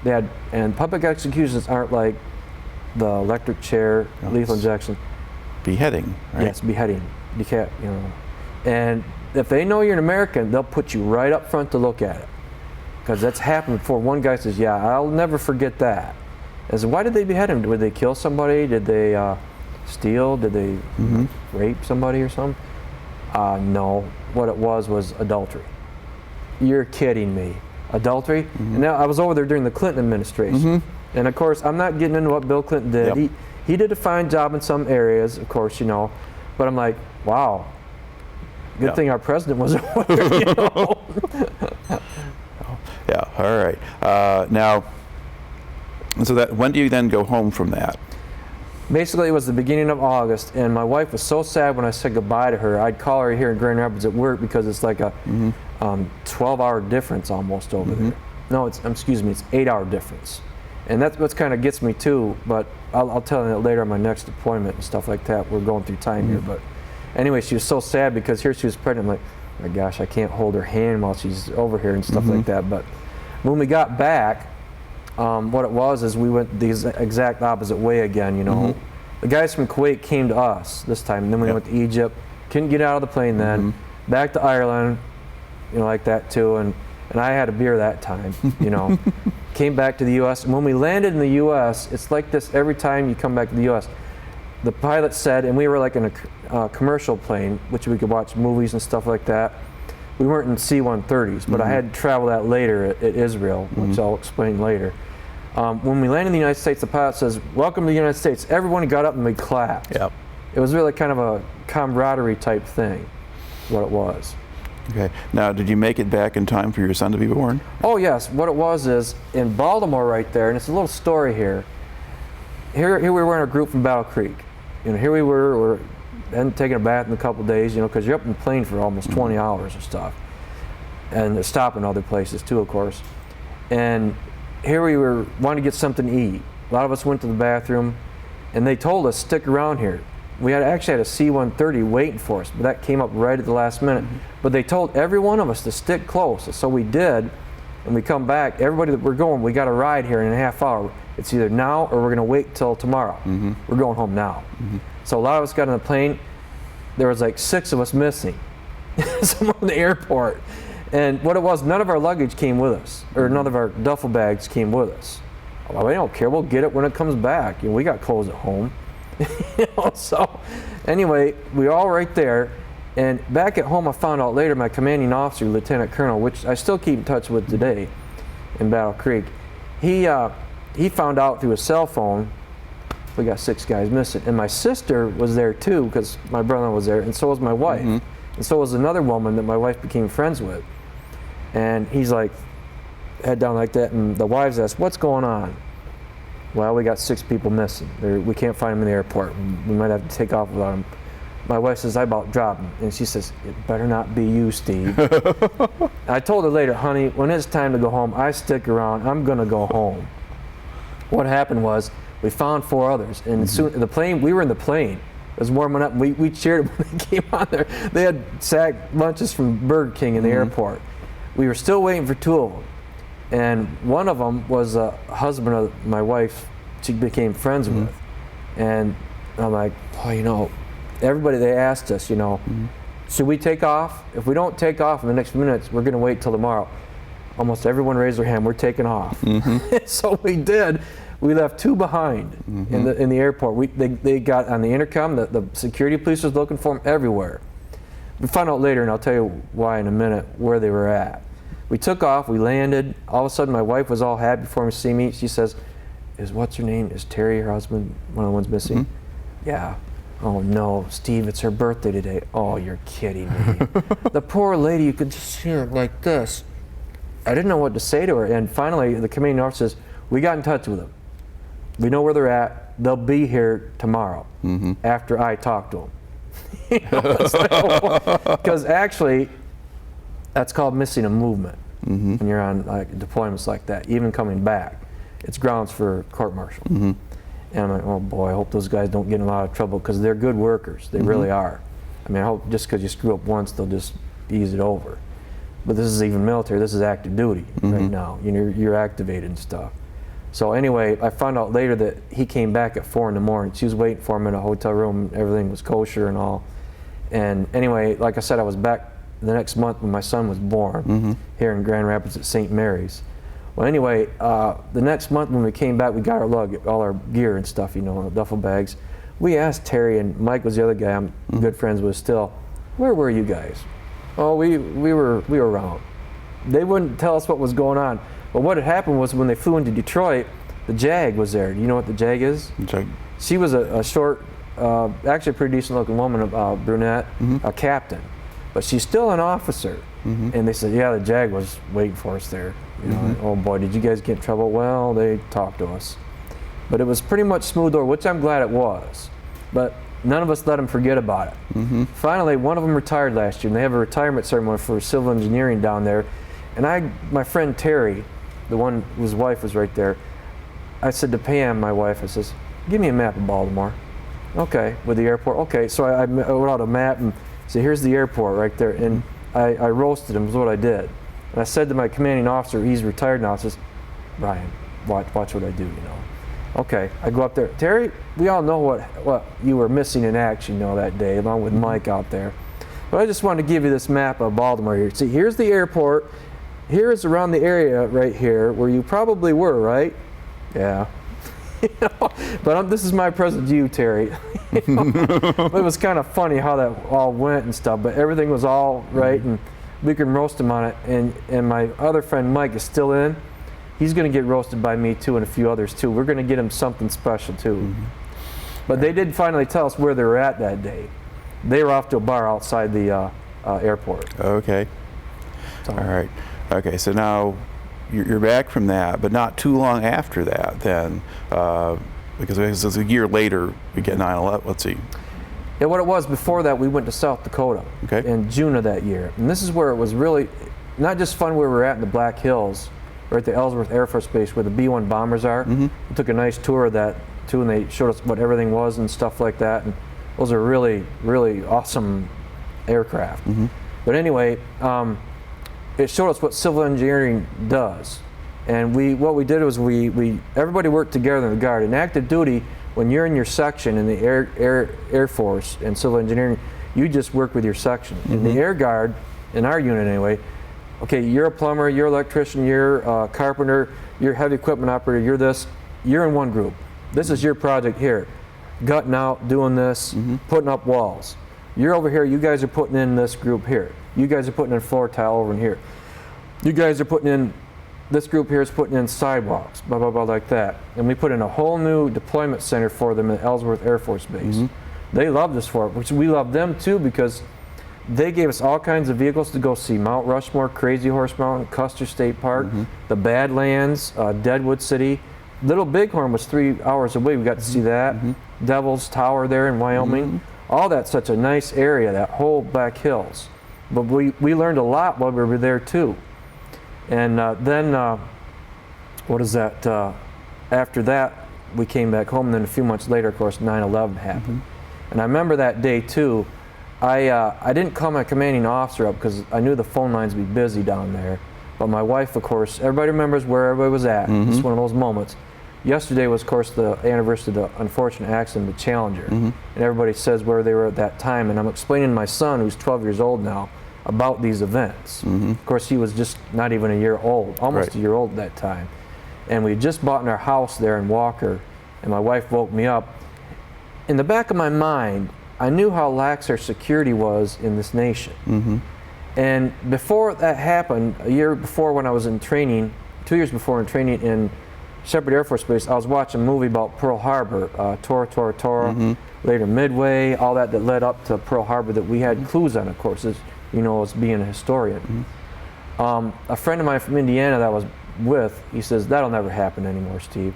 And public executions aren't like the electric chair, lethal injection. Beheading, right? Yes, beheading, And if they know you're an American, they'll put you right up front to look at it. Because that's happened before. One guy says, yeah, I'll never forget that. I said, why did they behead him? Did they kill somebody? Did they steal? Did they rape somebody or something? No, what it was adultery. You're kidding me. Adultery? And now I was over there during the Clinton administration. And of course, I'm not getting into what Bill Clinton did. Yep. He did a fine job in some areas, of course, but I'm like, wow, good thing our president wasn't aware, Yeah, all right. Now, so that when do you then go home from that? Basically, it was the beginning of August, and my wife was so sad when I said goodbye to her. I'd call her here in Grand Rapids at work because it's like a 12-hour difference almost over there. No, it's 8-hour difference. And that's what kind of gets me too, but I'll tell you that later on my next appointment and stuff like that. We're going through time here, but anyway, she was so sad because here she was pregnant. I'm like, oh my gosh, I can't hold her hand while she's over here and stuff like that. But when we got back, what it was is we went the exact opposite way again, The guys from Kuwait came to us this time, and then we went to Egypt. Couldn't get out of the plane then. Back to Ireland, like that too. And I had a beer that time, Came back to the U.S. And when we landed in the U.S., it's like this every time you come back to the U.S. The pilot said, and we were like in a commercial plane, which we could watch movies and stuff like that. We weren't in C-130s, but I had to travel that later at Israel, which I'll explain later. When we landed in the United States, the pilot says, "Welcome to the United States." Everyone got up and we clapped. Yep. It was really kind of a camaraderie type thing, what it was. Okay. Now, did you make it back in time for your son to be born? Oh yes, what it was is in Baltimore right there, and it's a little story here. Here we were in a group from Battle Creek. Here we were hadn't taken a bath in a couple of days, because you're up in the plane for almost 20 hours and stuff. And they're stopping other places too, of course. And here we were wanting to get something to eat. A lot of us went to the bathroom, and they told us, stick around here. We actually had a C-130 waiting for us, but that came up right at the last minute. But they told every one of us to stick close, so we did. And we come back, everybody that we're going, we got a ride here in a half hour. It's either now or we're gonna wait till tomorrow. We're going home now. So a lot of us got on the plane. There was like 6 of us missing, somewhere in the airport. And what it was, none of our luggage came with us, or none of our duffel bags came with us. Well, we don't care, we'll get it when it comes back. We got clothes at home. So anyway, we were all right there. And back at home, I found out later my commanding officer, Lieutenant Colonel, which I still keep in touch with today in Battle Creek, he found out through his cell phone we got 6 guys missing. And my sister was there too, because my brother was there, and so was my wife. And so was another woman that my wife became friends with. And he's like, head down like that, and the wives asked, what's going on? Well, we got 6 people missing. We can't find them in the airport. We might have to take off without them. My wife says, I about dropped him. And she says, it better not be you, Steve. I told her later, honey, when it's time to go home, I stick around. I'm going to go home. What happened was, we found 4 others. And soon, we were in the plane. It was warming up. We cheered when they came on there. They had sack lunches from Burger King in the airport. We were still waiting for 2 of them. And one of them was a husband of my wife she became friends with. And I'm like, oh, everybody, they asked us, should we take off? If we don't take off in the next few minutes, we're going to wait till tomorrow. Almost everyone raised their hand, we're taking off. So we did. We left 2 behind in the airport. They got on the intercom, the security police was looking for them everywhere. We found out later, and I'll tell you why in a minute, where they were at. We took off, we landed. All of a sudden, my wife was all happy for me to see me. She says, what's her name? Is Terry, her husband, one of the ones missing? Yeah. Oh no, Steve, it's her birthday today. Oh, you're kidding me. The poor lady, you could just see her like this. I didn't know what to say to her. And finally, the commanding officer says, we got in touch with them. We know where they're at. They'll be here tomorrow after I talk to them. Because actually, that's called missing a movement when you're on deployments like that, even coming back. It's grounds for court-martial. And I'm like, oh boy, I hope those guys don't get in a lot of trouble, because they're good workers. They really are. I mean, I hope just because you screw up once, they'll just ease it over. But this is even military. This is active duty right now. You're activated and stuff. So anyway, I found out later that he came back at 4 in the morning. She was waiting for him in a hotel room. Everything was kosher and all. And anyway, like I said, I was back the next month when my son was born here in Grand Rapids at St. Mary's. Well, anyway, the next month when we came back, we got our all our gear and stuff, duffel bags. We asked Terry, and Mike was the other guy I'm good friends with still, where were you guys? Oh, we were around. They wouldn't tell us what was going on. But what had happened was when they flew into Detroit, the JAG was there. Do you know what the JAG is? JAG. She was a short, actually a pretty decent looking woman, brunette, a captain. But she's still an officer. And they said, yeah, the JAG was waiting for us there. Oh boy, did you guys get in trouble? Well, they talked to us. But it was pretty much smooth over, which I'm glad it was. But none of us let them forget about it. Finally, one of them retired last year, and they have a retirement ceremony for civil engineering down there. And my friend Terry, the one whose wife was right there, I said to Pam, my wife, I says, give me a map of Baltimore. Okay, with the airport. Okay, so I wrote out a map and said, here's the airport right there. And I roasted him, is what I did. And I said to my commanding officer, he's retired now, I says, Brian, watch what I do, Okay, I go up there. Terry, we all know what you were missing in action, that day, along with Mike out there. But I just wanted to give you this map of Baltimore here. See, here's the airport. Here is around the area right here where you probably were, right? Yeah. But this is my present to you, Terry. But it was kind of funny how that all went and stuff, but everything was all right, and we can roast him on it. And my other friend Mike is still in. He's going to get roasted by me too, and a few others too. We're going to get him something special too. But they did finally tell us where they were at that day. They were off to a bar outside the airport. Okay. So, all right. Okay, so now you're back from that, but not too long after that then, because it was a year later we get 9/11. Let's see. Yeah, what it was before that, we went to South Dakota in June of that year. And this is where it was really not just fun where we were at in the Black Hills, or at the Ellsworth Air Force Base where the B-1 bombers are. We took a nice tour of that too, and they showed us what everything was and stuff like that. And those are really, really awesome aircraft. But anyway, it showed us what civil engineering does. And what we did was everybody worked together in the Guard. In active duty, when you're in your section in the Air Force and civil engineering, you just work with your section. In the Air Guard, in our unit anyway, okay, you're a plumber, you're an electrician, you're a carpenter, you're a heavy equipment operator, you're this, you're in one group. This is your project here. Gutting out, doing this, putting up walls. You're over here, you guys are putting in this group here. You guys are putting in floor tile over in here. You guys are putting in, this group here is putting in sidewalks, blah, blah, blah, like that. And we put in a whole new deployment center for them at Ellsworth Air Force Base. They loved us for it, which we loved them too, because they gave us all kinds of vehicles to go see Mount Rushmore, Crazy Horse Mountain, Custer State Park, the Badlands, Deadwood City. Little Bighorn was 3 hours away. We got to see that. Devil's Tower there in Wyoming. All that's such a nice area, that whole Black Hills. But we learned a lot while we were there too. And then, what is that? After that, we came back home. And then a few months later, of course, 9/11 happened. And I remember that day too. I didn't call my commanding officer up because I knew the phone lines would be busy down there. But my wife, of course, everybody remembers where everybody was at. It's one of those moments. Yesterday was, of course, the anniversary of the unfortunate accident of the Challenger. And everybody says where they were at that time. And I'm explaining to my son, who's 12 years old now, about these events. Of course, he was just not even a year old, almost a year old at that time. And we had just bought in our house there in Walker, and my wife woke me up. In the back of my mind, I knew how lax our security was in this nation. And before that happened, a year before when I was in training, 2 years before in training in Shepherd Air Force Base, I was watching a movie about Pearl Harbor, Tora Tora Tora, later Midway, all that led up to Pearl Harbor that we had clues on, of course, as you know, as being a historian. A friend of mine from Indiana that I was with, he says, that'll never happen anymore, Steve.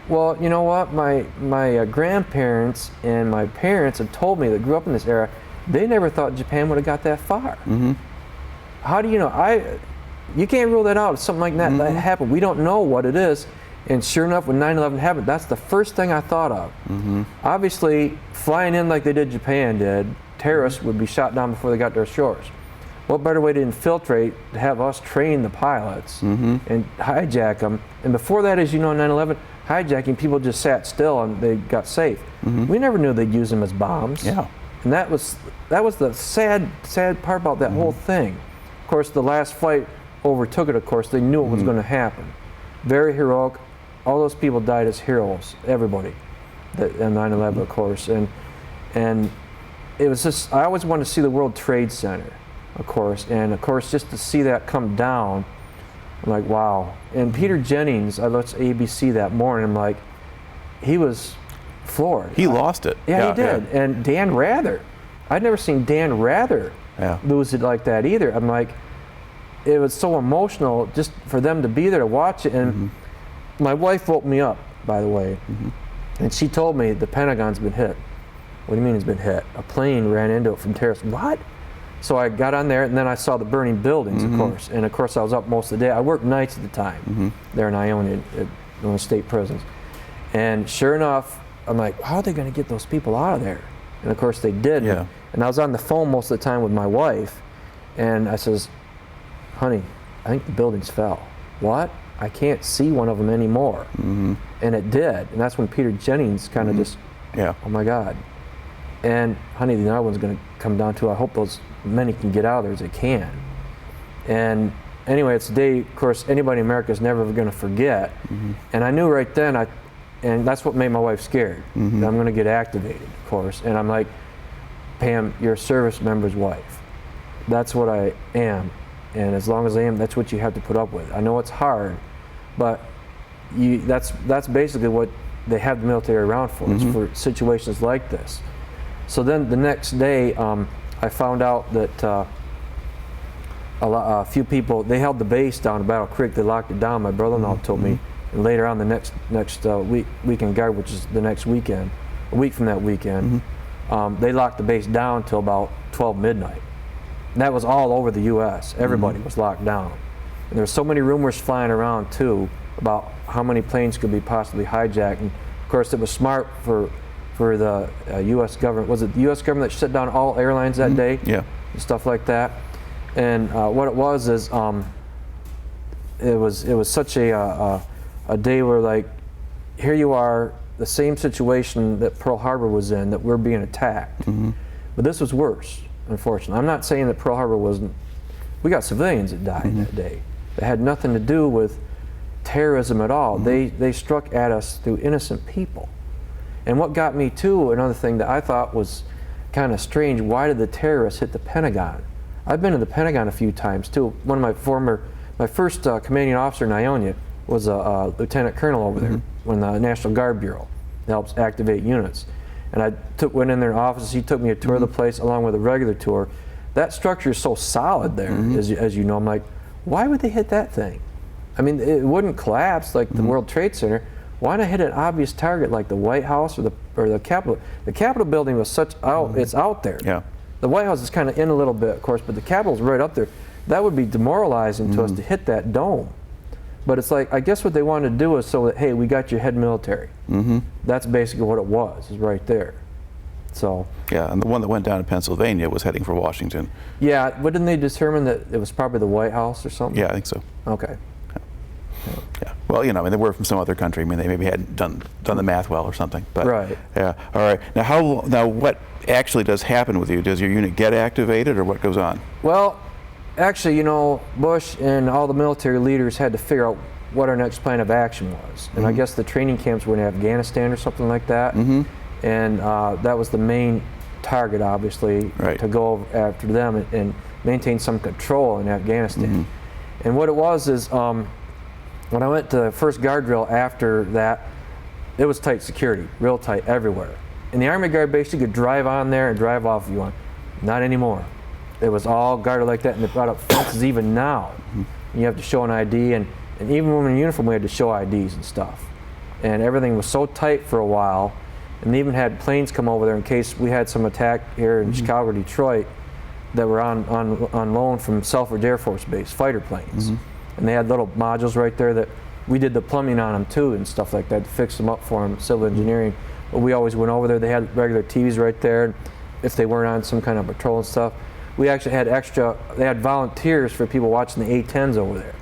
Well, you know what? My grandparents and my parents have told me that grew up in this era, they never thought Japan would have got that far. How do you know? You can't rule that out. If something like that happened, we don't know what it is. And sure enough, when 9/11 happened, that's the first thing I thought of. Obviously, flying in like they did Japan did, terrorists would be shot down before they got to our shores. What better way to infiltrate, to have us train the pilots and hijack them? And before that, as you know, 9/11, hijacking, people just sat still and they got safe. We never knew they'd use them as bombs. Yeah. And that was the sad part about that whole thing. Of course, the last flight overtook it, of course. They knew it was going to happen. Very heroic. All those people died as heroes, everybody, in 9/11, of course. And it was just, I always wanted to see the World Trade Center, of course. And of course, just to see that come down, I'm like, wow. And Peter Jennings, I watched ABC that morning, I'm like, he was floored. He lost it. Yeah, he did. Yeah. And Dan Rather, I'd never seen Dan Rather lose it like that either. I'm like, it was so emotional just for them to be there to watch it. And my wife woke me up, by the way, and she told me the Pentagon's been hit. What do you mean it's been hit? A plane ran into it from terrorists. What? So I got on there, and then I saw the burning buildings, of course. And of course, I was up most of the day. I worked nights at the time there in Ionia at one of the state prisons. And sure enough, I'm like, how are they going to get those people out of there? And of course, they did. Yeah. And I was on the phone most of the time with my wife, and I says, honey, I think the buildings fell. What? I can't see one of them anymore. And it did. And that's when Peter Jennings kind of just, oh my God. And honey, the other one's going to come down to, I hope those many can get out of there as they can. And anyway, it's a day, of course, anybody in America is never going to forget. And I knew right then, and that's what made my wife scared, that I'm going to get activated, of course. And I'm like, Pam, you're a service member's wife. That's what I am. And as long as I am, that's what you have to put up with. I know it's hard, but that's basically what they have the military around for. It's for situations like this. So then the next day, I found out that a few people, they held the base down at Battle Creek. They locked it down. My brother-in-law told me. And later on, the next weekend guard, which is the next weekend, a week from that weekend, they locked the base down till about 12 midnight. And that was all over the U.S. Everybody was locked down. And there were so many rumors flying around, too, about how many planes could be possibly hijacked. And of course, it was smart for the U.S. government. Was it the U.S. government that shut down all airlines that day? Yeah. And stuff like that. And what it was is, it was such a day where, like, here you are, the same situation that Pearl Harbor was in, that we're being attacked. But this was worse, unfortunately. I'm not saying that Pearl Harbor wasn't, we got civilians that died that day. It had nothing to do with terrorism at all. They struck at us through innocent people. And what got me too, another thing that I thought was kind of strange, why did the terrorists hit the Pentagon? I've been to the Pentagon a few times too. One of my first commanding officer in Ionia was a lieutenant colonel over there in the National Guard Bureau that helps activate units. And I went in their office, he took me a tour of the place along with a regular tour. That structure is so solid there, as you know. I'm like, why would they hit that thing? I mean, it wouldn't collapse like the World Trade Center. Why not hit an obvious target like the White House or the Capitol? The Capitol building was it's out there. Yeah. The White House is kind of in a little bit, of course, but the Capitol's right up there. That would be demoralizing to us to hit that dome. But it's like, I guess what they wanted to do is so that, hey, we got your head military. That's basically what it was, is right there. So. Yeah, and the one that went down to Pennsylvania was heading for Washington. Yeah, but didn't they determine that it was probably the White House or something? Yeah, I think so. Okay. Yeah. Well, you know, I mean, they were from some other country. I mean, they maybe hadn't done the math well or something. But, right. Yeah. All right. Now, what actually does happen with you? Does your unit get activated, or what goes on? Well, actually, you know, Bush and all the military leaders had to figure out what our next plan of action was. And I guess the training camps were in Afghanistan or something like that. And that was the main target, obviously, to go after them and maintain some control in Afghanistan. And what it was is, when I went to the first guard drill after that, it was tight security, real tight everywhere. In the Army Guard base, you could drive on there and drive off if you want. Not anymore. It was all guarded like that, and they brought up fences even now. You have to show an ID, and even when we were in uniform, we had to show IDs and stuff. And everything was so tight for a while, and they even had planes come over there in case we had some attack here in Chicago or Detroit that were on loan from Selfridge Air Force Base, fighter planes. And they had little modules right there that we did the plumbing on them too and stuff like that to fix them up for them, civil engineering. But we always went over there. They had regular TVs right there if they weren't on some kind of patrol and stuff. We actually had they had volunteers for people watching the A-10s over there.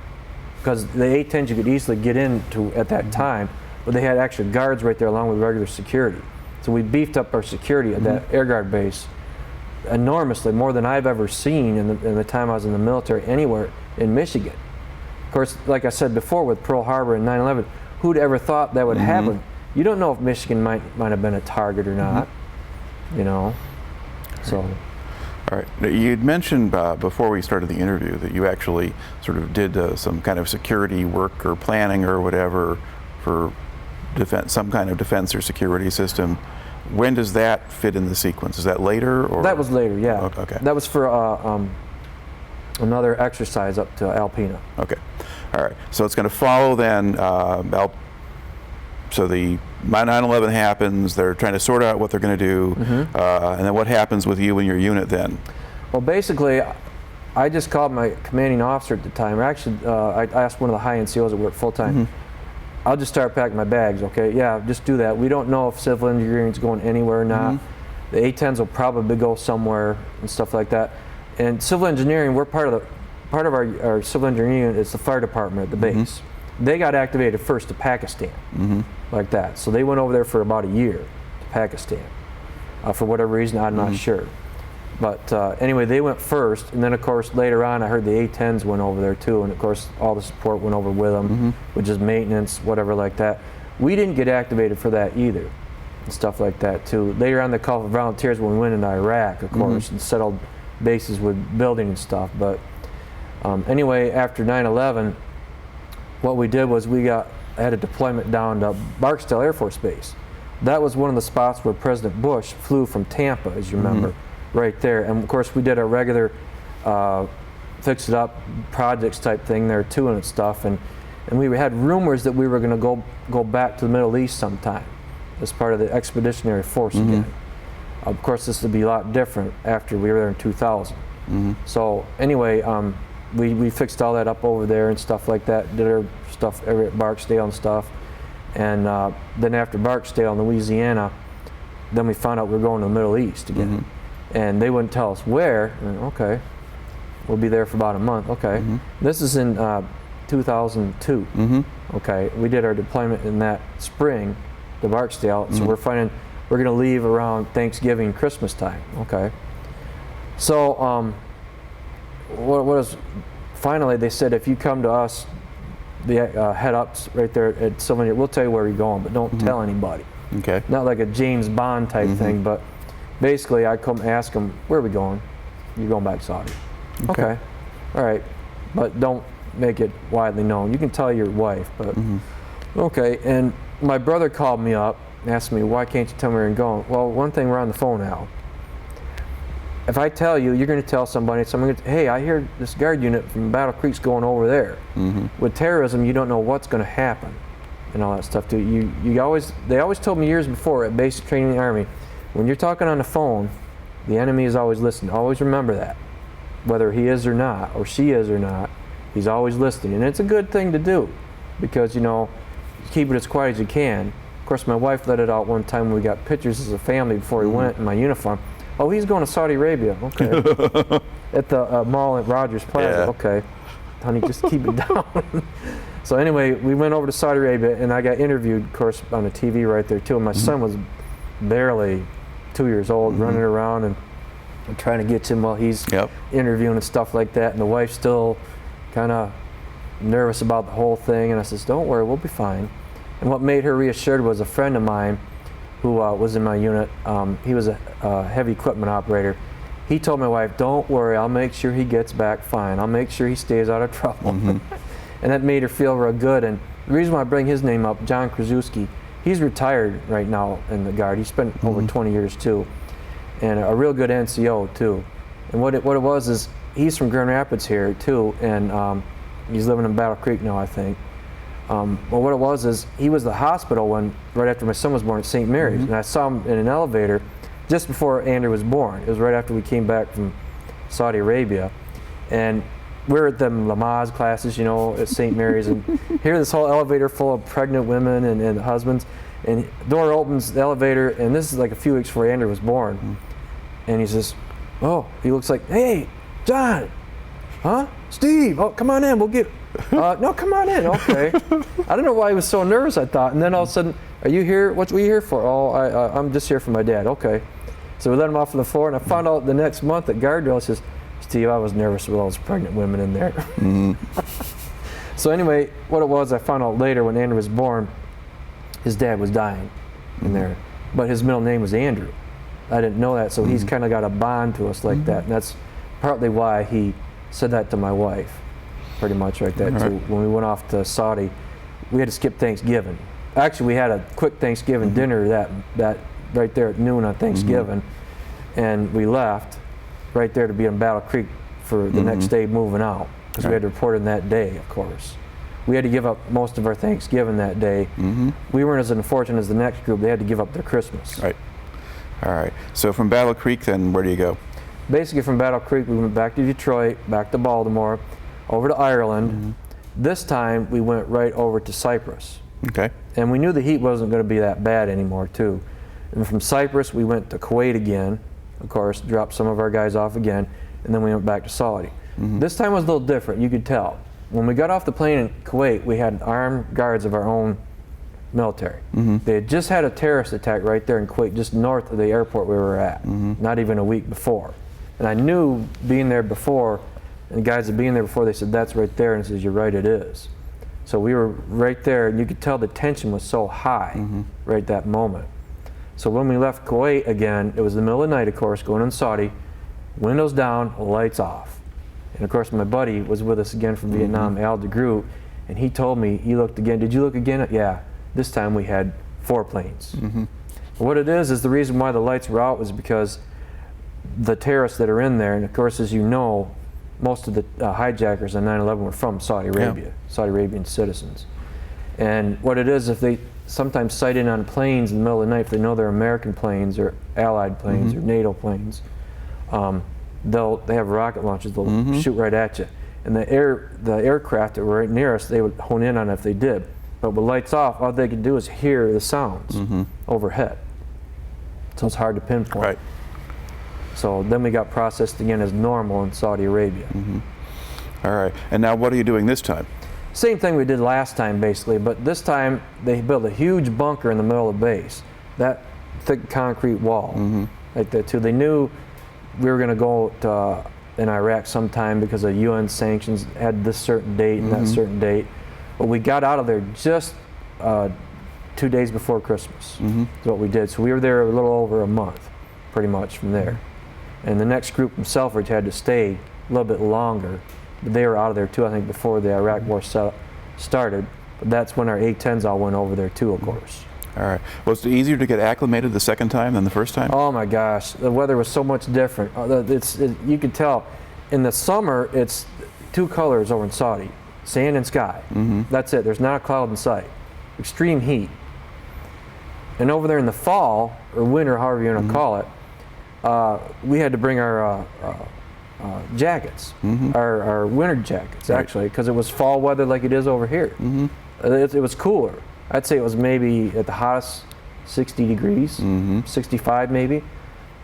Because the A-10s you could easily get into at that time, but they had actual guards right there along with regular security. So we beefed up our security at that Air Guard base enormously, more than I've ever seen in the time I was in the military anywhere in Michigan. Of course, like I said before, with Pearl Harbor and 9/11, who'd ever thought that would happen? You don't know if Michigan might have been a target or not, you know. So. All right. You'd mentioned before we started the interview that you actually sort of did some kind of security work or planning or whatever for defense, some kind of defense or security system. When does that fit in the sequence? Is that later? Or? That was later, yeah. Okay. That was for another exercise up to Alpena. Okay. All right. So it's going to follow then. So the 9/11 happens. They're trying to sort out what they're going to do, and then what happens with you and your unit then? Well, basically, I just called my commanding officer at the time. Or actually, I asked one of the high NCOs that worked full time. I'll just start packing my bags, okay? Yeah, just do that. We don't know if civil engineering is going anywhere or not. The A-10s will probably go somewhere and stuff like that. And civil engineering, we're part of our civil engineering unit is the fire department at the base. They got activated first to Pakistan, like that. So they went over there for about a year to Pakistan. For whatever reason, I'm not sure. But anyway, they went first, and then of course later on I heard the A-10s went over there too, and of course all the support went over with them, which is maintenance, whatever like that. We didn't get activated for that either, and stuff like that too. Later on they called for volunteers when we went into Iraq, of course, and settled bases with building and stuff. But anyway, after 9/11, what we did was I had a deployment down to Barksdale Air Force Base. That was one of the spots where President Bush flew from Tampa, as you remember. Right there, and of course we did our regular fix it up projects type thing there too and stuff, and we had rumors that we were going to go back to the Middle East sometime as part of the expeditionary force again. Of course this would be a lot different after we were there in 2000. So anyway, we fixed all that up over there and stuff like that, did our stuff at Barksdale and stuff, and then after Barksdale in Louisiana, then we found out we were going to the Middle East again. And they wouldn't tell us where. Okay, we'll be there for about a month. Okay, this is in 2002. Okay, we did our deployment in that spring to Barksdale, so we're going to leave around Thanksgiving, Christmas time. Okay, so finally they said if you come to us, the head ups right there at Sylvania, we'll tell you where you're going, but don't tell anybody. Okay. Not like a James Bond type thing, but basically, I come ask them, where are we going? You're going back to Saudi. Okay. All right. But don't make it widely known. You can tell your wife, but okay. And my brother called me up and asked me, why can't you tell me where you're going? Well, one thing, we're on the phone now. If I tell you, you're going to tell somebody, hey, I hear this guard unit from Battle Creek's going over there. With terrorism, you don't know what's going to happen and all that stuff too. They always told me years before at basic training in the Army, when you're talking on the phone, the enemy is always listening. Always remember that. Whether he is or not, or she is or not, he's always listening. And it's a good thing to do because, you keep it as quiet as you can. Of course, my wife let it out one time when we got pictures as a family before we went in my uniform. Oh, he's going to Saudi Arabia. Okay. At the mall at Rogers Plaza. Yeah. Okay. Honey, just keep it down. So anyway, we went over to Saudi Arabia, and I got interviewed, of course, on the TV right there, too. And my son was barely 2 years old, running around and trying to get him while he's interviewing and stuff like that, and the wife's still kind of nervous about the whole thing, and I says, don't worry, we'll be fine. And what made her reassured was a friend of mine who was in my unit. He was a heavy equipment operator, He told my wife, "Don't worry, I'll make sure he gets back fine. I'll make sure he stays out of trouble." And that made her feel real good. And the reason why I bring his name up, John Krasuski, he's retired right now in the Guard. He spent over 20 years too, and a real good NCO too. And what it was is he's from Grand Rapids here too, and he's living in Battle Creek now, I think. Well, what it was is he was at the hospital right after my son was born at St. Mary's, and I saw him in an elevator just before Andrew was born. It was right after we came back from Saudi Arabia, and we were at the Lamaze classes, you know, at St. Mary's, and here this whole elevator full of pregnant women and husbands, and the door opens, the elevator, and this is like a few weeks before Andrew was born, and he says, "Oh," he looks like, "Hey, John, huh? Steve, oh, come on in, we'll get." No, come on in. Okay. I don't know why he was so nervous, I thought. And then all of a sudden, "Are you here? What are you here for?" "Oh, I'm just here for my dad." "Okay." So we let him off on the floor, and I found out the next month at guard drill, he says, "Steve, I was nervous with all those pregnant women in there." So anyway, what it was, I found out later when Andrew was born, his dad was dying in there. But his middle name was Andrew. I didn't know that, so he's kind of got a bond to us like that. And that's partly why he said that to my wife. Pretty much right there. So when we went off to Saudi, we had to skip Thanksgiving. Actually, we had a quick Thanksgiving dinner that right there at noon on Thanksgiving, and we left right there to be in Battle Creek for the next day moving out, because we had to report in that day, of course. We had to give up most of our Thanksgiving that day. We weren't as unfortunate as the next group. They had to give up their Christmas. Right. All right. So from Battle Creek, then where do you go? Basically, from Battle Creek, we went back to Detroit, back to Baltimore, over to Ireland. This time we went right over to Cyprus. Okay. And we knew the heat wasn't going to be that bad anymore too. And from Cyprus we went to Kuwait again, of course, dropped some of our guys off again, and then we went back to Saudi. This time was a little different, you could tell. When we got off the plane in Kuwait, we had armed guards of our own military. They had just had a terrorist attack right there in Kuwait, just north of the airport we were at, not even a week before. And I knew, being there before, and the guys that being there before, they said, "That's right there," and I said, "You're right, it is." So we were right there, and you could tell the tension was so high right that moment. So when we left Kuwait again, it was the middle of the night, of course, going in Saudi, windows down, lights off. And of course, my buddy was with us again from Vietnam, Al DeGroot, and he told me, he looked again. "Did you look again?" "Yeah." This time we had 4 planes. What it is the reason why the lights were out was because the terrorists that are in there, and of course, as you know, most of the hijackers on 9/11 were from Saudi Arabia, Saudi Arabian citizens. And what it is, if they sometimes sight in on planes in the middle of the night, if they know they're American planes or Allied planes or NATO planes, they have rocket launchers, they'll shoot right at you. And the aircraft that were right near us, they would hone in on it if they did. But with lights off, all they could do is hear the sounds overhead. So it's hard to pinpoint. Right. So then we got processed again as normal in Saudi Arabia. All right. And now what are you doing this time? Same thing we did last time, basically, but this time they built a huge bunker in the middle of the base. That thick concrete wall, like that too. They knew we were going to go to, in Iraq sometime because of UN sanctions, had this certain date and that certain date. But we got out of there just 2 days before Christmas. Is what we did. So we were there a little over a month, pretty much from there. And the next group from Selfridge had to stay a little bit longer. But they were out of there too, I think, before the Iraq war started. But that's when our A-10s all went over there too, of course. All right. Was it easier to get acclimated the second time than the first time? Oh my gosh, the weather was so much different. You could tell. In the summer, it's 2 colors over in Saudi, sand and sky. That's it. There's not a cloud in sight. Extreme heat. And over there in the fall, or winter, however you want to call it, we had to bring our jackets, our winter jackets, actually, because it was fall weather like it is over here. It was cooler. I'd say it was maybe at the hottest 60 degrees, 65 maybe.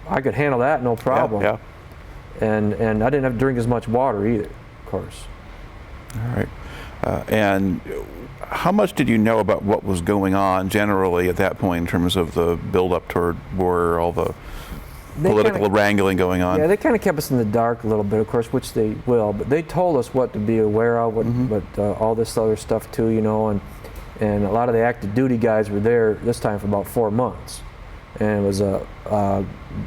I could handle that, no problem. Yeah. And I didn't have to drink as much water either, of course. All right. And how much did you know about what was going on generally at that point in terms of the build-up toward war, all the political wrangling going on? Yeah, they kind of kept us in the dark a little bit, of course, which they will, but they told us what to be aware of, all this other stuff too, you know, and a lot of the active duty guys were there this time for about 4 months. and it was a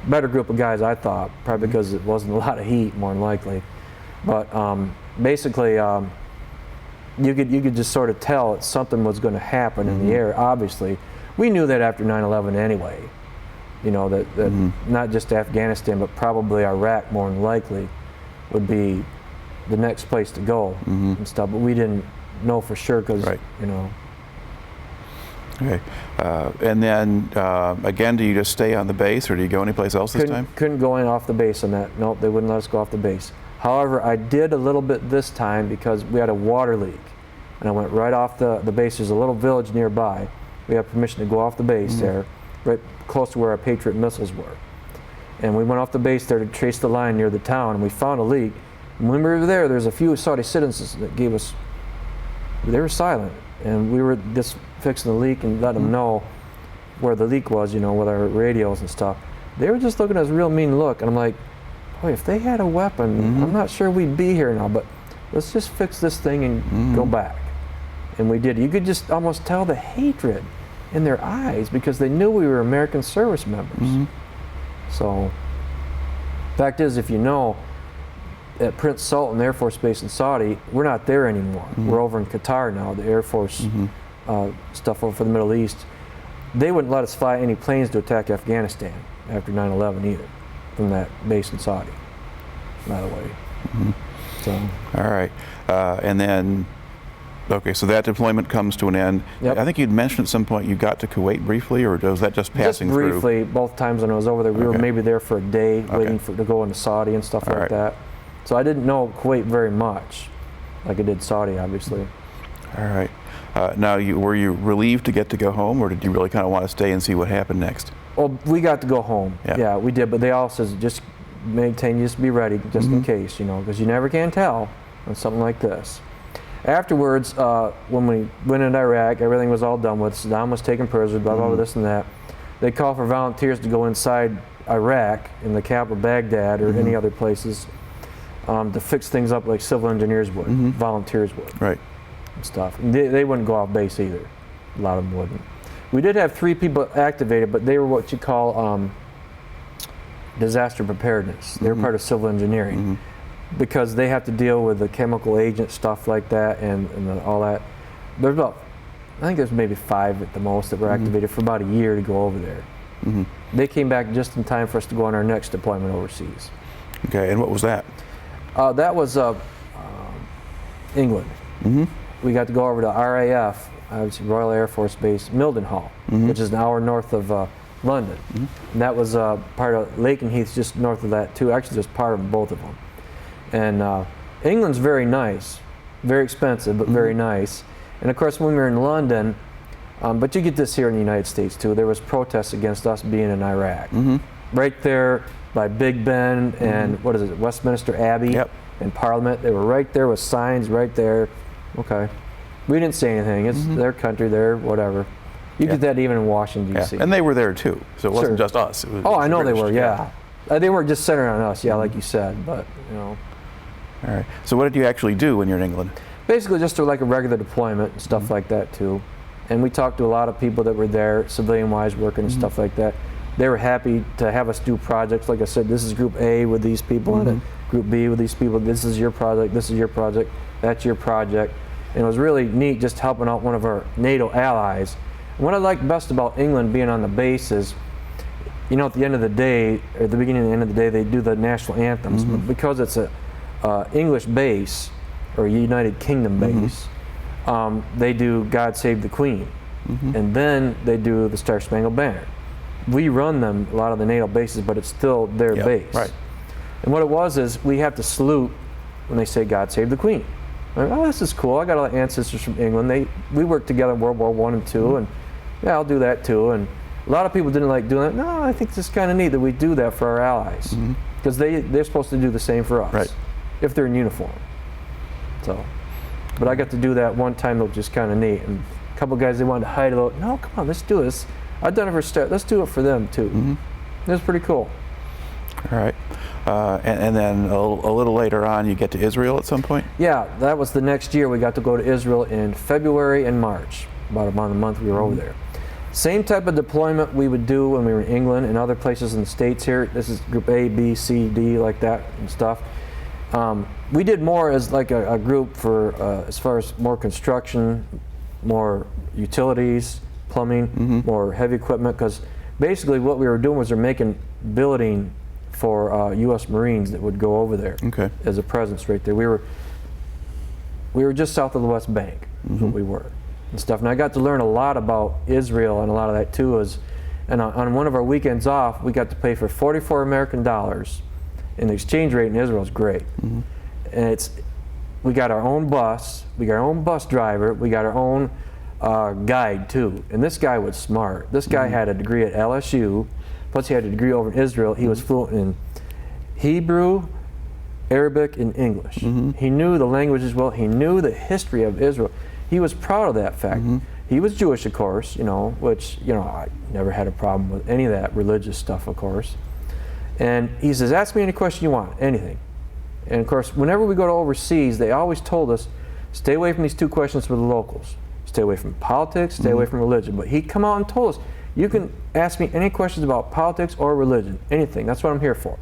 better group of guys, I thought, probably because it wasn't a lot of heat, more than likely. But basically, you could just sort of tell that something was going to happen in the air. Obviously, we knew that after 9/11 anyway. You know that not just Afghanistan, but probably Iraq, more than likely, would be the next place to go and stuff. But we didn't know for sure because you know. Okay, and then again, do you just stay on the base, or do you go anyplace else this time? Couldn't go in off the base on that. Nope, they wouldn't let us go off the base. However, I did a little bit this time because we had a water leak, and I went right off the base. There's a little village nearby. We had permission to go off the base there, right close to where our Patriot missiles were. And we went off the base there to trace the line near the town, and we found a leak. And when we were there, there's a few Saudi citizens that gave us. They were silent, and we were just fixing the leak and let them know where the leak was, you know, with our radios and stuff. They were just looking at us real mean look, and I'm like, boy, if they had a weapon, I'm not sure we'd be here now, but let's just fix this thing and go back. And we did. You could just almost tell the hatred in their eyes because they knew we were American service members. So, fact is, if you know, at Prince Sultan Air Force Base in Saudi, we're not there anymore. We're over in Qatar now, the Air Force stuff over for the Middle East. They wouldn't let us fly any planes to attack Afghanistan after 9/11 either, from that base in Saudi, by the way. So. All right, and then, okay, so that deployment comes to an end. Yep. I think you'd mentioned at some point you got to Kuwait briefly, or was that just passing Just through? briefly, both times when I was over there. We were maybe there for a day, waiting to go into Saudi and stuff like that. So I didn't know Kuwait very much, like I did Saudi, obviously. All right. Now, were you relieved to get to go home, or did you really kind of want to stay and see what happened next? Well, we got to go home. Yeah, we did. But they all says just maintain, just be ready, just in case, you know, because you never can tell on something like this. Afterwards, when we went into Iraq, everything was all done with. Saddam was taken prisoner, blah, blah, blah, this and that. They called for volunteers to go inside Iraq, in the capital Baghdad or any other places, to fix things up like civil engineers would, volunteers would. Right. And stuff. And they wouldn't go off base either. A lot of them wouldn't. We did have 3 people activated, but they were what you call disaster preparedness. They were part of civil engineering because they have to deal with the chemical agent stuff like that and all that. There's about, I think there's maybe 5 at the most that were activated for about a year to go over there. They came back just in time for us to go on our next deployment overseas. Okay, and what was that? That was England. We got to go over to RAF, obviously Royal Air Force Base, Mildenhall, which is an hour north of London. And that was part of Lakenheath's just north of that too. Actually, just part of both of them. And England's very nice, very expensive, but very nice. And of course, when we were in London, but you get this here in the United States too, there was protests against us being in Iraq. Right there by Big Ben and what is it, Westminster Abbey and Parliament. They were right there with signs right there. Okay. We didn't say anything. It's their country, their whatever. You get that even in Washington, D.C. And they were there too, so it wasn't just us. It was I know British, they were, yeah. They weren't just centered on us, like you said, but, you know. All right. So what did you actually do when you're in England? Basically just like a regular deployment and stuff like that too. And we talked to a lot of people that were there, civilian-wise working and stuff like that. They were happy to have us do projects. Like I said, this is Group A with these people in it, Group B with these people. This is your project, this is your project, that's your project. And it was really neat just helping out one of our NATO allies. And what I liked best about England being on the base is, you know, at the end of the day, or at the beginning and the end of the day, they do the national anthems. But because it's a English base, or a United Kingdom base, they do God Save the Queen. And then they do the Star Spangled Banner. We run them, a lot of the NATO bases, but it's still their base. Right. And what it was is we have to salute when they say God Save the Queen. Like, oh, this is cool. I got a lot of ancestors from England. We worked together in World War I and II, and yeah, I'll do that too. And a lot of people didn't like doing that. No, I think it's kind of neat that we do that for our allies, because they're supposed to do the same for us, if they're in uniform. So, but I got to do that one time, which was kind of neat. And a couple guys, they wanted to hide a little. No, come on, let's do this. I've done it for Star. Let's do it for them too. It was pretty cool. All right. And then a little later on, you get to Israel at some point? Yeah, that was the next year. We got to go to Israel in February and March, about a month we were over there. Same type of deployment we would do when we were in England and other places in the States here. This is group A, B, C, D, like that and stuff. We did more as like a group for as far as more construction, more utilities, plumbing, more heavy equipment, because basically what we were doing was we're making building for U.S. Marines that would go over there as a presence right there. We were just south of the West Bank, is what we were, and stuff. And I got to learn a lot about Israel and a lot of that too. And on one of our weekends off, we got to pay for 44 American dollars, and the exchange rate in Israel is great. And we got our own bus, we got our own bus driver, we got our own guide too. And this guy was smart. This guy had a degree at LSU, plus he had a degree over in Israel. He was fluent in Hebrew, Arabic, and English. He knew the languages well. He knew the history of Israel. He was proud of that fact. He was Jewish, of course, which, I never had a problem with any of that religious stuff, of course. And he says, ask me any question you want, anything. And of course, whenever we go to overseas, they always told us, stay away from these two questions with the locals. Stay away from politics, stay away from religion. But he'd come out and told us, you can ask me any questions about politics or religion, anything. That's what I'm here for.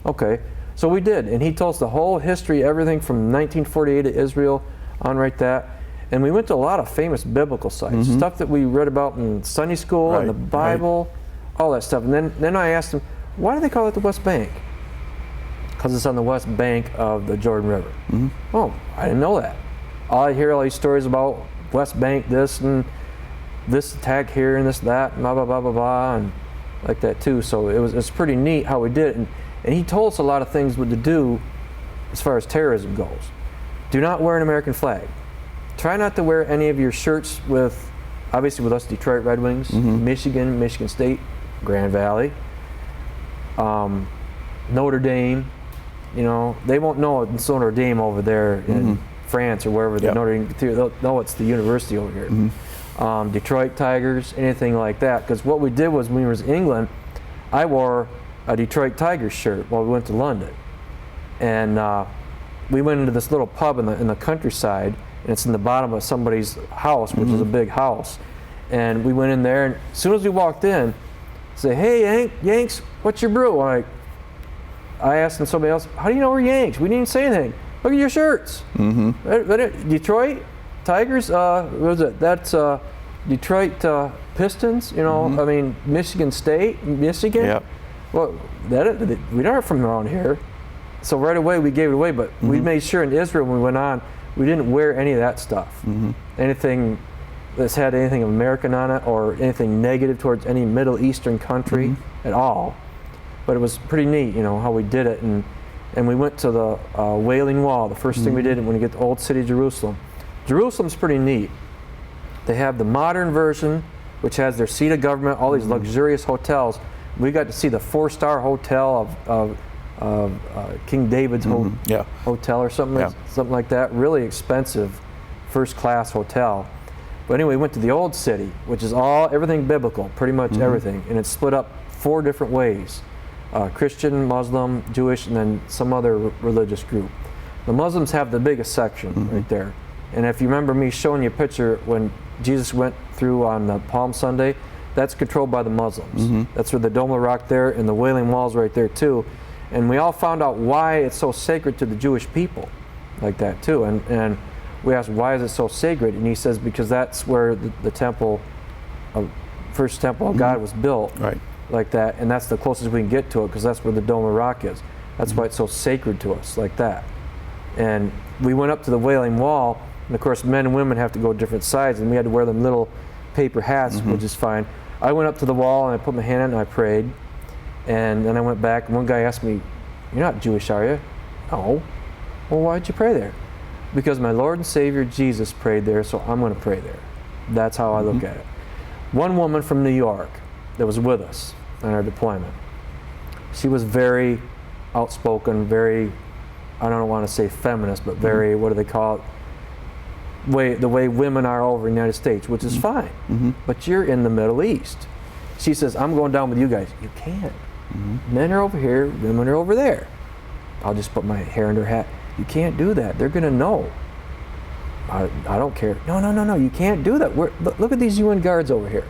Okay, so we did. And he told us the whole history, everything from 1948 to Israel on right that. And we went to a lot of famous biblical sites, stuff that we read about in Sunday school and the Bible, all that stuff. And then I asked him, why do they call it the West Bank? Because it's on the west bank of the Jordan River. Oh, I didn't know that. I hear all these stories about West Bank this and this attack here and this that and blah blah blah blah blah and like that too. So it's pretty neat how we did it. And he told us a lot of things what to do as far as terrorism goes. Do not wear an American flag. Try not to wear any of your shirts with, obviously with us, Detroit Red Wings, Michigan, Michigan State, Grand Valley, Notre Dame. They won't know it's Notre Dame over there in France or wherever the Notre Dame. They'll know it's the university over here. Detroit Tigers, anything like that. Because what we did was when we were in England, I wore a Detroit Tigers shirt while we went to London, and we went into this little pub in the countryside, and it's in the bottom of somebody's house, which is a big house. And we went in there, and as soon as we walked in, say, hey, Yanks, what's your brew? I asked somebody else, how do you know we're Yanks? We didn't even say anything. Look at your shirts. Detroit Tigers, what was it? That's Detroit Pistons, I mean, Michigan State, Michigan. Well, we aren't from around here. So right away we gave it away, but we made sure in Israel when we went on, we didn't wear any of that stuff. Anything that's had anything American on it or anything negative towards any Middle Eastern country at all. But it was pretty neat, how we did it. And we went to the Wailing Wall, the first thing we did when we get to Old City Jerusalem. Jerusalem's pretty neat. They have the modern version, which has their seat of government, all these luxurious hotels. We got to see the 4-star hotel of King David's hotel or something like that. Really expensive, first-class hotel. But anyway, we went to the Old City, which is everything biblical, pretty much everything, and it's split up 4 different ways: Christian, Muslim, Jewish, and then some other religious group. The Muslims have the biggest section right there. And if you remember me showing you a picture when Jesus went through on the Palm Sunday, that's controlled by the Muslims. That's where the Dome of Rock there and the Wailing Wall's right there too. And we all found out why it's so sacred to the Jewish people, like that too. And we asked, why is it so sacred? And he says, because that's where the temple, first temple of God was built, like that. And that's the closest we can get to it, because that's where the Dome of Rock is. That's why it's so sacred to us, like that. And we went up to the Wailing Wall, and of course men and women have to go different sides, and we had to wear them little paper hats, which is fine. I went up to the wall and I put my hand on it and I prayed. And then I went back, and one guy asked me, "You're not Jewish, are you?" "No." "Well, why'd you pray there?" "Because my Lord and Savior Jesus prayed there, so I'm going to pray there." That's how I look at it. One woman from New York that was with us on our deployment, she was very outspoken, very, I don't want to say feminist, but very, what do they call it? The way women are over in the United States, which is fine. But you're in the Middle East. She says, "I'm going down with you guys." "You can't. Men are over here, women are over there." I'll just put my hair in her hat. "You can't do that. They're going to know." I don't care. No, you can't do that. Look at these UN guards over here.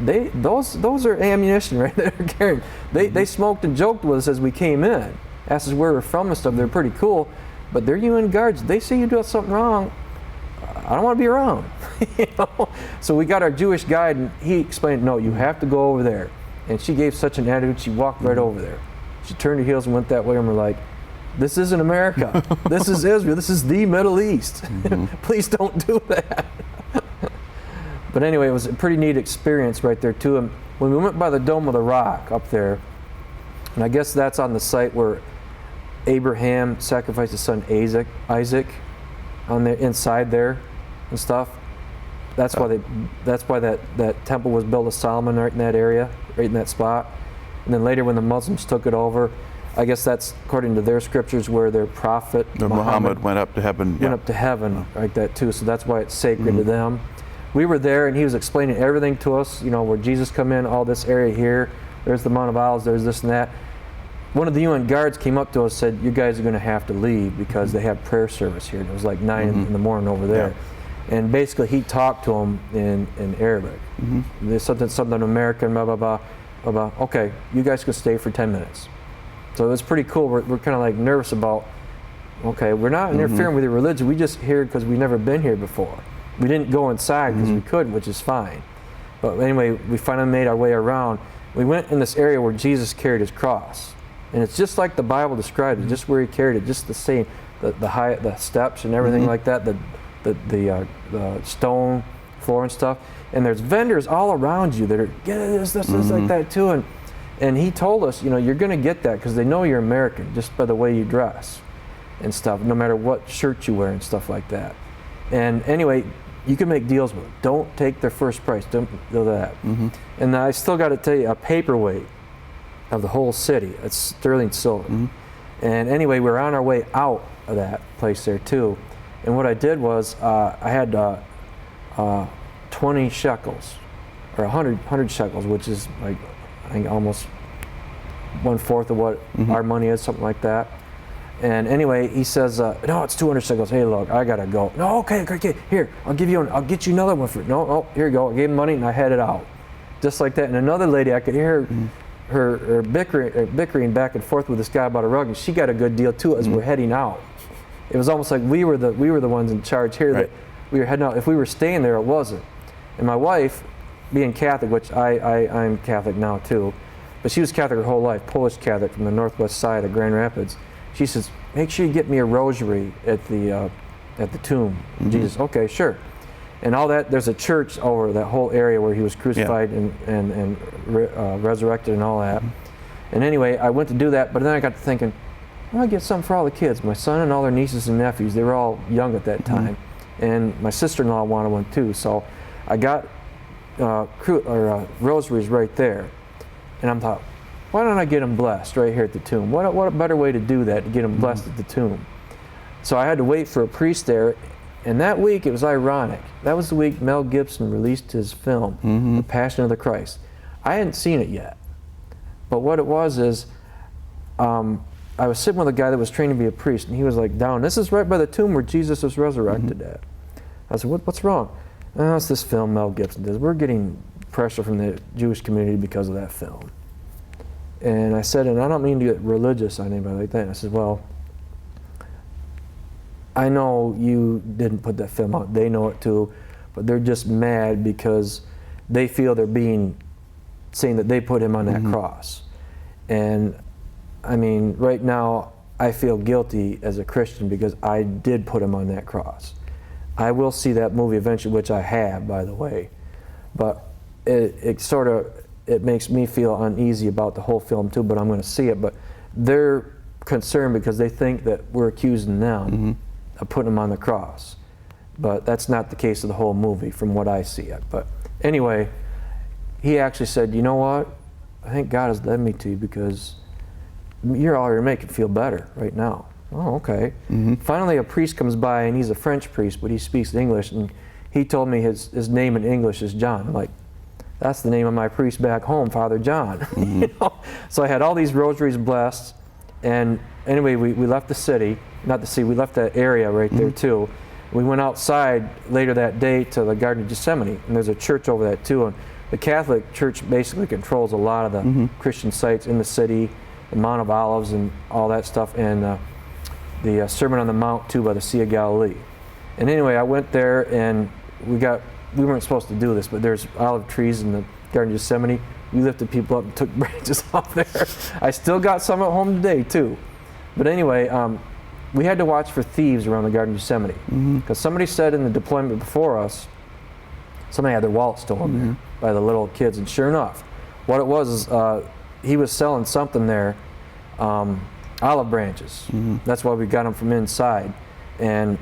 those are ammunition right there carrying. They smoked and joked with us as we came in, asked us where we're from and stuff. They're pretty cool, but they're UN guards. They see you do something wrong, I don't want to be around. You know? So we got our Jewish guide, and he explained, no, you have to go over there. And she gave such an attitude, she walked right over there. She turned her heels and went that way, and we're like, this isn't America. This is Israel. This is the Middle East. Please don't do that. But anyway, it was a pretty neat experience right there too. And when we went by the Dome of the Rock up there, and I guess that's on the site where Abraham sacrificed his son Isaac on the inside there and stuff. That's why that temple was built of Solomon right in that area, right in that spot. And then later when the Muslims took it over, I guess that's according to their scriptures where their prophet Muhammad went up to heaven. Went up to heaven like that too. So that's why it's sacred to them. We were there and he was explaining everything to us, you know, where Jesus come in, all this area here, there's the Mount of Olives, there's this and that. One of the UN guards came up to us and said, you guys are going to have to leave because they have prayer service here. And it was like 9 in the morning over there. Yeah. And basically he talked to them in Arabic. There's something American, blah, blah, blah, blah, blah. Okay, you guys can stay for 10 minutes. So it was pretty cool. We're kind of like nervous about, okay, we're not interfering with your religion. We just here because we've never been here before. We didn't go inside because we couldn't, which is fine. But anyway, we finally made our way around. We went in this area where Jesus carried his cross. And it's just like the Bible described it, just where he carried it, just the same, the steps and everything like that, the stone floor and stuff. And there's vendors all around you that are, get this, like that too. And he told us, you know, you're going to get that because they know you're American just by the way you dress and stuff, no matter what shirt you wear and stuff like that. And anyway, you can make deals with them. Don't take their first price. Don't do that. And I still got to tell you, a paperweight of the whole city. It's sterling silver. And anyway, we were on our way out of that place there too. And what I did was I had 20 shekels, or 100 shekels, which is like, I think almost 1/4 of what our money is, something like that. And anyway, he says, no, it's 200 shekels. Hey, look, I gotta go. No, okay, here, I'll get you another one for, no, here you go. I gave him money and I headed out. Just like that. And another lady, I could hear her bickering back and forth with this guy about a rug, and she got a good deal too as we're heading out. It was almost like we were the ones in charge here, that we were heading out. If we were staying there, it wasn't. And my wife, being Catholic, which I'm Catholic now too, but she was Catholic her whole life, Polish Catholic from the northwest side of Grand Rapids. She says, make sure you get me a rosary at the tomb. Jesus, okay, sure. And all that, there's a church over that whole area where he was crucified and resurrected and all that. And anyway, I went to do that, but then I got to thinking, I want to get something for all the kids. My son and all their nieces and nephews, they were all young at that time. And my sister-in-law wanted one too. So I got rosaries right there. And I thought, why don't I get them blessed right here at the tomb? What a better way to do that, to get them blessed at the tomb. So I had to wait for a priest there. And that week, it was ironic. That was the week Mel Gibson released his film, The Passion of the Christ. I hadn't seen it yet. But what it was is, I was sitting with a guy that was trained to be a priest, and he was like, down, this is right by the tomb where Jesus was resurrected at. I said, what's wrong? Oh, it's this film Mel Gibson does. We're getting pressure from the Jewish community because of that film. And I said, and I don't mean to get religious on anybody like that. And I said, well, I know you didn't put that film out. They know it too, but they're just mad because they feel they're saying that they put him on that cross. And I mean, right now, I feel guilty as a Christian because I did put him on that cross. I will see that movie eventually, which I have, by the way. But it makes me feel uneasy about the whole film too, but I'm going to see it. But they're concerned because they think that we're accusing them of putting him on the cross. But that's not the case of the whole movie from what I see it. But anyway, he actually said, you know what? I think God has led me to you because you're making me feel better right now. Oh, okay. Finally, a priest comes by, and he's a French priest, but he speaks English, and he told me his name in English is John. I'm like, that's the name of my priest back home, Father John. You know? So I had all these rosaries blessed, and anyway, we left the city, we left that area right there too. We went outside later that day to the Garden of Gethsemane, and there's a church over that too, and the Catholic Church basically controls a lot of the Christian sites in the city, the Mount of Olives and all that stuff, and the Sermon on the Mount too by the Sea of Galilee. And anyway, I went there and we weren't supposed to do this, but there's olive trees in the Garden of Gethsemane. We lifted people up and took branches off there. I still got some at home today too. But anyway, we had to watch for thieves around the Garden of Gethsemane because somebody said in the deployment before us, somebody had their wallet stolen there by the little kids, and sure enough, what it was is he was selling something there, olive branches. That's why we got them from inside, and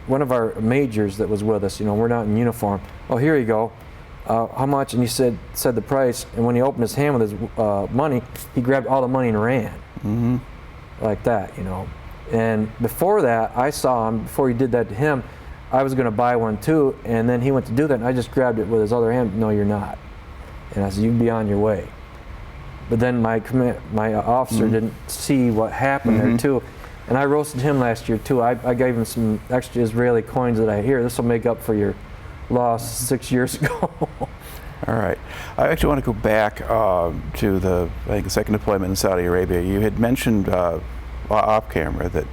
one of our majors that was with us, we're not in uniform. Oh, here you go. How much? And he said the price, and when he opened his hand with his money, he grabbed all the money and ran, like that, And before that, I saw him, before he did that to him, I was going to buy one too, and then he went to do that, and I just grabbed it with his other hand. No, you're not. And I said, you can be on your way. But then my officer didn't see what happened there too, and I roasted him last year too. I gave him some extra Israeli coins that I hear. This will make up for your loss 6 years ago. All right. I actually want to go back to the second deployment in Saudi Arabia. You had mentioned off camera that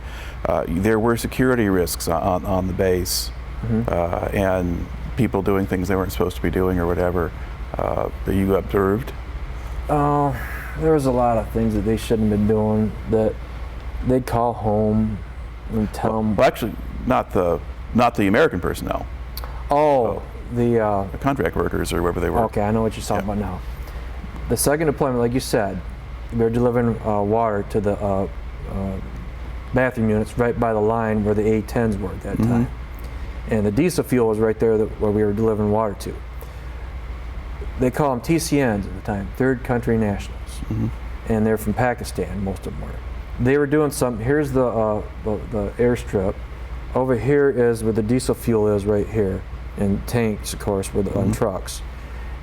there were security risks on the base and people doing things they weren't supposed to be doing or whatever that you observed. Oh, there was a lot of things that they shouldn't have been doing that they'd call home and tell them. Well, actually, not the American personnel. The contract workers or wherever they were. Okay, I know what you're talking about now. The second deployment, like you said, we were delivering water to the bathroom units right by the line where the A-10s were at that time. And the diesel fuel was right there where we were delivering water to. They call them TCNs at the time, Third Country Nationals. And they're from Pakistan, most of them were. They were doing something. Here's the airstrip. Over here is where the diesel fuel is right here. And tanks, of course, with on trucks.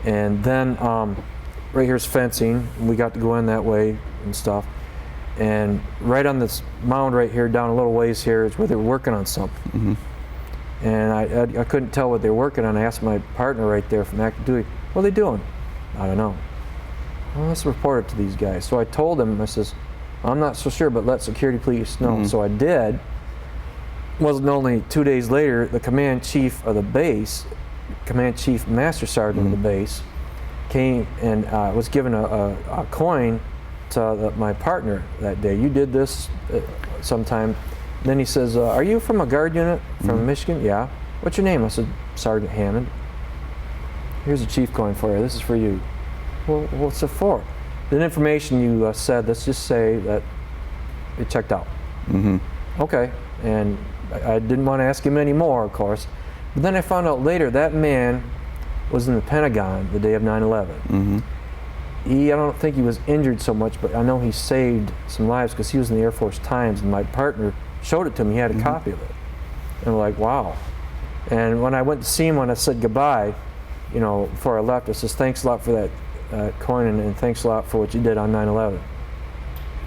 And then right here's fencing. We got to go in that way and stuff. And right on this mound right here, down a little ways here, is where they were working on something. And I couldn't tell what they were working on. I asked my partner right there from active duty, what are they doing? I don't know. Well, let's report it to these guys. So I told him, I says, I'm not so sure, but let security police know. So I did. Wasn't only 2 days later, the command chief of the base, command chief master sergeant of the base, came and was given a coin to my partner that day. You did this sometime. Then he says, are you from a guard unit from Michigan? Yeah. What's your name? I said, Sergeant Hammond. Here's a chief coin for you. This is for you. Well, what's it for? The information you said, let's just say that it checked out. Okay. And I didn't want to ask him any more, of course. But then I found out later that man was in the Pentagon the day of 9/11. I don't think he was injured so much, but I know he saved some lives because he was in the Air Force Times, and my partner showed it to me. He had a copy of it. And I'm like, wow. And when I went to see him, when I said goodbye, before I left, I says, thanks a lot for that coin, and thanks a lot for what you did on 9/11.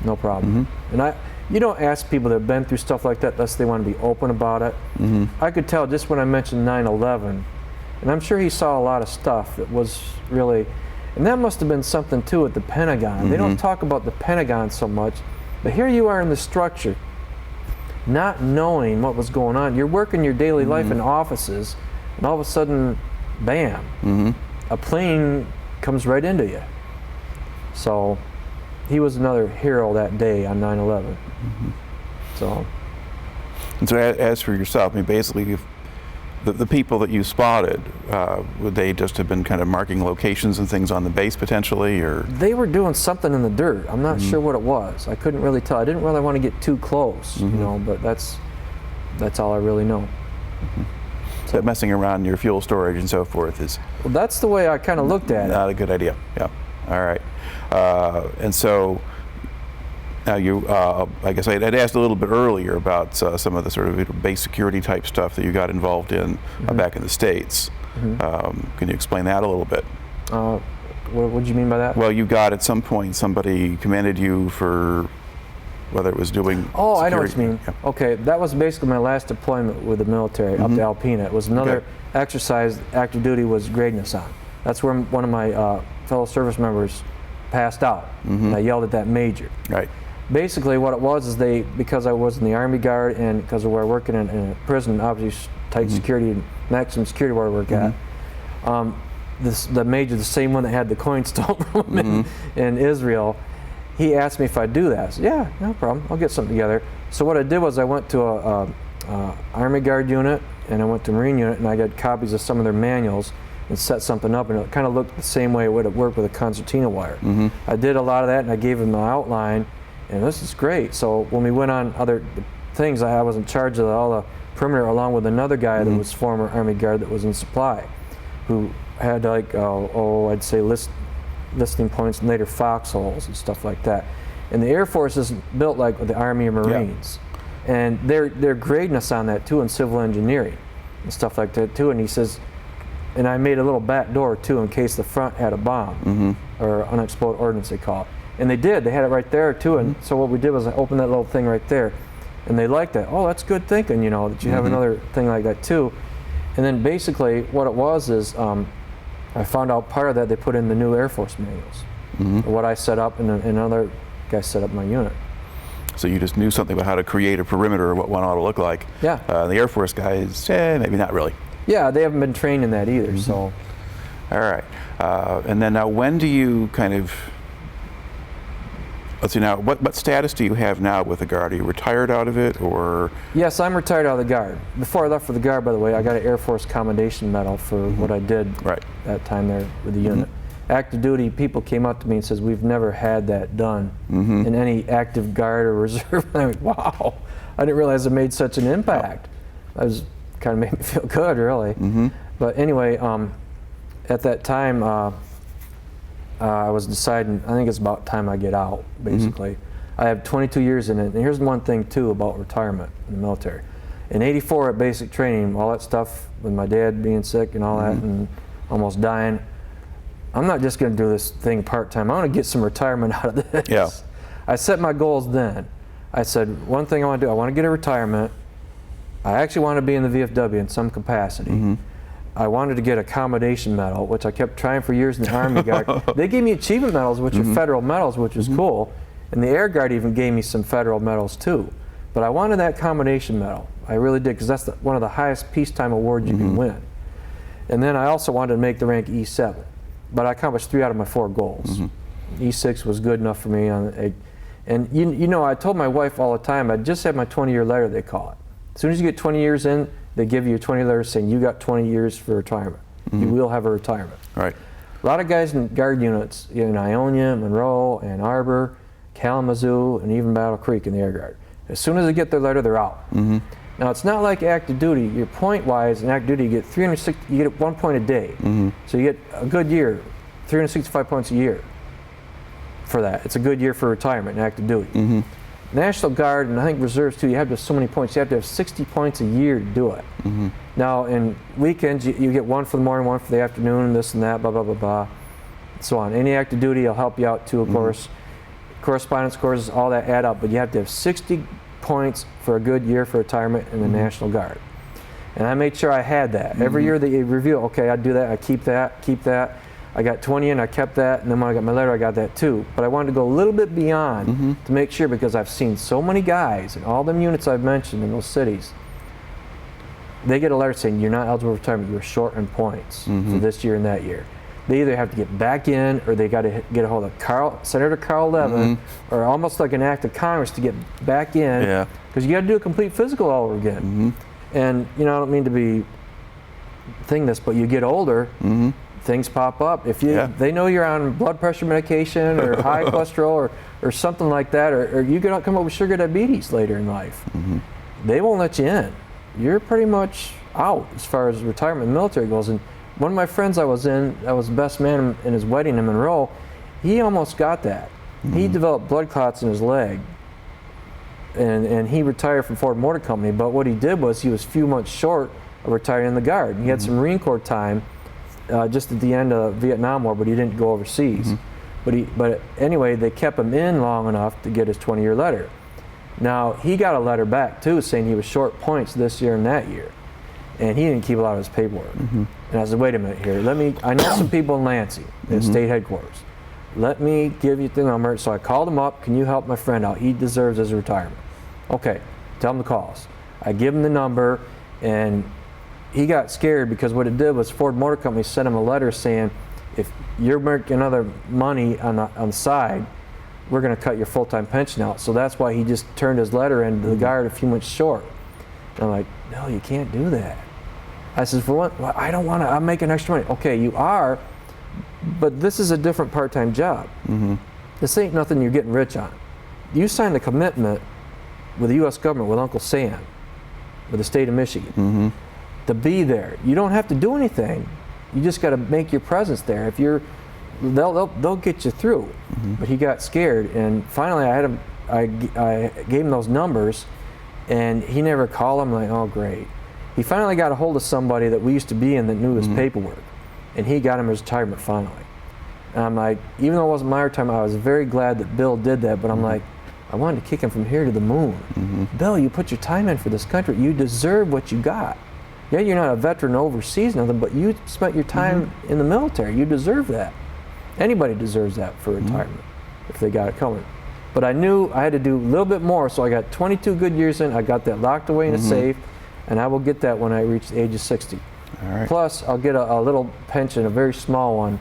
No problem. And you don't ask people that have been through stuff like that unless they want to be open about it. I could tell just when I mentioned 9/11, and I'm sure he saw a lot of stuff that was really, and that must have been something too at the Pentagon. They don't talk about the Pentagon so much, but here you are in the structure, not knowing what was going on. You're working your daily life in offices, and all of a sudden, bam, a plane comes right into you. So he was another hero that day on 9/11. So. And so as for yourself, I mean, basically, if the people that you spotted, would they just have been kind of marking locations and things on the base potentially, or? They were doing something in the dirt. I'm not sure what it was. I couldn't really tell. I didn't really want to get too close, but that's all I really know. So messing around in your fuel storage and so forth is? Well, that's the way I kind of looked at it. Not a good idea, yeah. All right. And so now I guess I'd asked a little bit earlier about some of the sort of base security type stuff that you got involved in back in the States. Can you explain that a little bit? What do you mean by that? Well, you got at some point somebody commended you for whether it was doing Oh, security. I know what you mean. Yeah. Okay, that was basically my last deployment with the military up to Alpena. It was another exercise active duty was grading us on. That's where one of my fellow service members passed out. And I yelled at that major. Right. Basically what it was is because I was in the Army Guard and because of where I work in a prison, obviously tight security and maximum security where I work at, the major, the same one that had the coin stolen from him in Israel, he asked me if I'd do that. I said, yeah, no problem, I'll get something together. So what I did was I went to a Army Guard unit and I went to Marine unit and I got copies of some of their manuals and set something up, and it kind of looked the same way it would have worked with a concertina wire. I did a lot of that and I gave him an outline, and this is great. So when we went on other things, I was in charge of all the perimeter along with another guy that was former Army Guard that was in supply, who had like, I'd say listing points and later foxholes and stuff like that. And the Air Force is built like the Army or Marines. And they're grading us on that too in civil engineering and stuff like that too. And he says, and I made a little back door too in case the front had a bomb or unexploded ordnance they call it. And they did, they had it right there too. And so what we did was I opened that little thing right there, and they liked that. Oh, that's good thinking, you know, that you have another thing like that too. And then basically what it was is I found out part of that they put in the new Air Force manuals. What I set up and another guy set up my unit. So you just knew something about how to create a perimeter or what one ought to look like. Yeah. The Air Force guys, maybe not really. Yeah, they haven't been trained in that either, so. All right. And then now when do you kind of, let's see now, what status do you have now with the Guard? Are you retired out of it, or? Yes, I'm retired out of the Guard. Before I left for the Guard, by the way, I got an Air Force Commendation Medal for what I did that time there with the unit. Active duty people came up to me and says, we've never had that done in any active Guard or reserve. And I'm like, wow, I didn't realize it made such an impact. That was kind of made me feel good, really. But anyway, at that time, I was deciding, I think it's about time I get out, basically. I have 22 years in it, and here's one thing too about retirement in the military. In '84 at basic training, all that stuff with my dad being sick and all that and almost dying, I'm not just going to do this thing part-time. I want to get some retirement out of this. Yeah. I set my goals then. I said, one thing I want to do, I want to get a retirement. I actually want to be in the VFW in some capacity. I wanted to get a commendation medal, which I kept trying for years in the Army Guard. They gave me achievement medals, which are federal medals, which is cool. And the Air Guard even gave me some federal medals too. But I wanted that commendation medal. I really did, because that's one of the highest peacetime awards you can win. And then I also wanted to make the rank E7. But I accomplished 3 out of my 4 goals. E6 was good enough for me. And you know, I told my wife all the time, I just had my 20-year letter, they call it. As soon as you get 20 years in, they give you a 20 letter saying you got 20 years for retirement. You will have a retirement. Right. A lot of guys in Guard units in Ionia, Monroe, Ann Arbor, Kalamazoo, and even Battle Creek in the Air Guard. As soon as they get their letter, they're out. Now it's not like active duty. Your point-wise in active duty, you get 360. You get 1 point a day. So you get a good year, 365 points a year. For that, it's a good year for retirement in active duty. National Guard and I think reserves too. You have to have so many points. You have to have 60 points a year to do it. Now in weekends, you get 1 for the morning, 1 for the afternoon, this and that, blah blah blah blah, and so on. Any active duty will help you out too, of course. Correspondence courses, all that add up, but you have to have 60 points for a good year for retirement in the National Guard. And I made sure I had that. Every year that you review, okay, I do that, I keep that. I got 20 in, I kept that, and then when I got my letter, I got that too. But I wanted to go a little bit beyond to make sure, because I've seen so many guys in all them units I've mentioned in those cities, they get a letter saying you're not eligible for retirement, you're short in points for this year and that year. They either have to get back in, or they got to get a hold of Senator Carl Levin, or almost like an act of Congress to get back in, because you got to do a complete physical all over again. And you know, I don't mean to be this, but you get older, things pop up. If they know you're on blood pressure medication or high cholesterol or something like that, or you can come up with sugar diabetes later in life, they won't let you in. You're pretty much out as far as retirement in the military goes. And one of my friends I was the best man in his wedding in Monroe, he almost got that. He developed blood clots in his leg, and he retired from Ford Motor Company. But what he did was he was a few months short of retiring in the Guard. He had some Marine Corps time just at the end of the Vietnam War, but he didn't go overseas. But anyway, they kept him in long enough to get his 20-year letter. Now, he got a letter back too saying he was short points this year and that year. And he didn't keep a lot of his paperwork. And I said, wait a minute here. I know some people in Lansing, at state headquarters. Let me give you the number. So I called him up. Can you help my friend out? He deserves his retirement. Okay, tell him to call us. I give him the number, and he got scared because what it did was Ford Motor Company sent him a letter saying, if you're making other money on the side, we're going to cut your full-time pension out. So that's why he just turned his letter in to the guard a few months short. And I'm like, no, you can't do that. I said, for what? Well, I don't want to, I'm making extra money. Okay, you are, but this is a different part-time job. This ain't nothing you're getting rich on. You signed a commitment with the U.S. government, with Uncle Sam, with the state of Michigan, to be there. You don't have to do anything. You just got to make your presence there. If you're, they'll get you through. But he got scared, and finally I gave him those numbers, and he never called. I'm like, oh great. He finally got a hold of somebody that we used to be in that knew his paperwork, and he got him his retirement finally. And I'm like, even though it wasn't my retirement, I was very glad that Bill did that, but I'm like, I wanted to kick him from here to the moon. Bill, you put your time in for this country. You deserve what you got. Yeah, you're not a veteran overseas, nothing, but you spent your time in the military. You deserve that. Anybody deserves that for retirement if they got it coming. But I knew I had to do a little bit more, so I got 22 good years in. I got that locked away in a safe, and I will get that when I reach the age of 60. All right. Plus, I'll get a little pension, a very small one,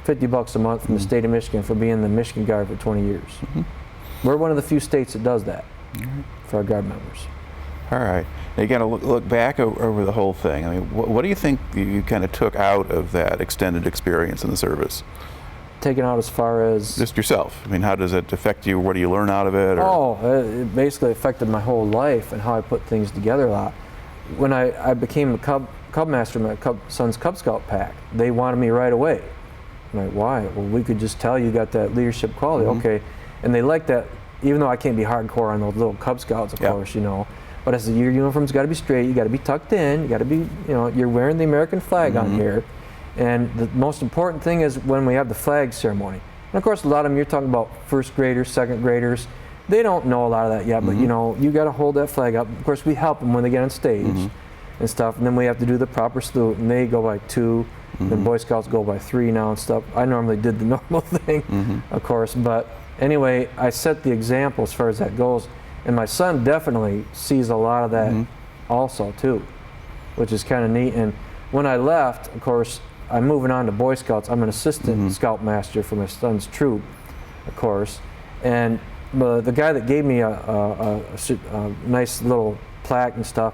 $50 a month from the state of Michigan for being the Michigan Guard for 20 years. We're one of the few states that does that for our Guard members. All right. Now you got to look back over the whole thing. I mean, what do you think you kind of took out of that extended experience in the service? Taken out as far as? Just yourself. I mean, how does it affect you? What do you learn out of it? Or? Oh, it basically affected my whole life and how I put things together a lot. When I became a Cub Master in my son's Cub Scout pack, they wanted me right away. I'm like, why? Well, we could just tell you got that leadership quality. Okay. And they like that, even though I can't be hardcore on those little Cub Scouts, of course, you know. But I said, your uniform's got to be straight, you got to be tucked in, you got to be, you know, you're wearing the American flag on here. And the most important thing is when we have the flag ceremony. And of course, a lot of them, you're talking about first graders, second graders. They don't know a lot of that yet, but you know, you got to hold that flag up. Of course, we help them when they get on stage and stuff. And then we have to do the proper salute, and they go by 2. Then Boy Scouts go by 3 now and stuff. I normally did the normal thing, of course. But anyway, I set the example as far as that goes. And my son definitely sees a lot of that also, too, which is kind of neat. And when I left, of course, I'm moving on to Boy Scouts. I'm an assistant scout master for my son's troop, of course. And the guy that gave me a nice little plaque and stuff,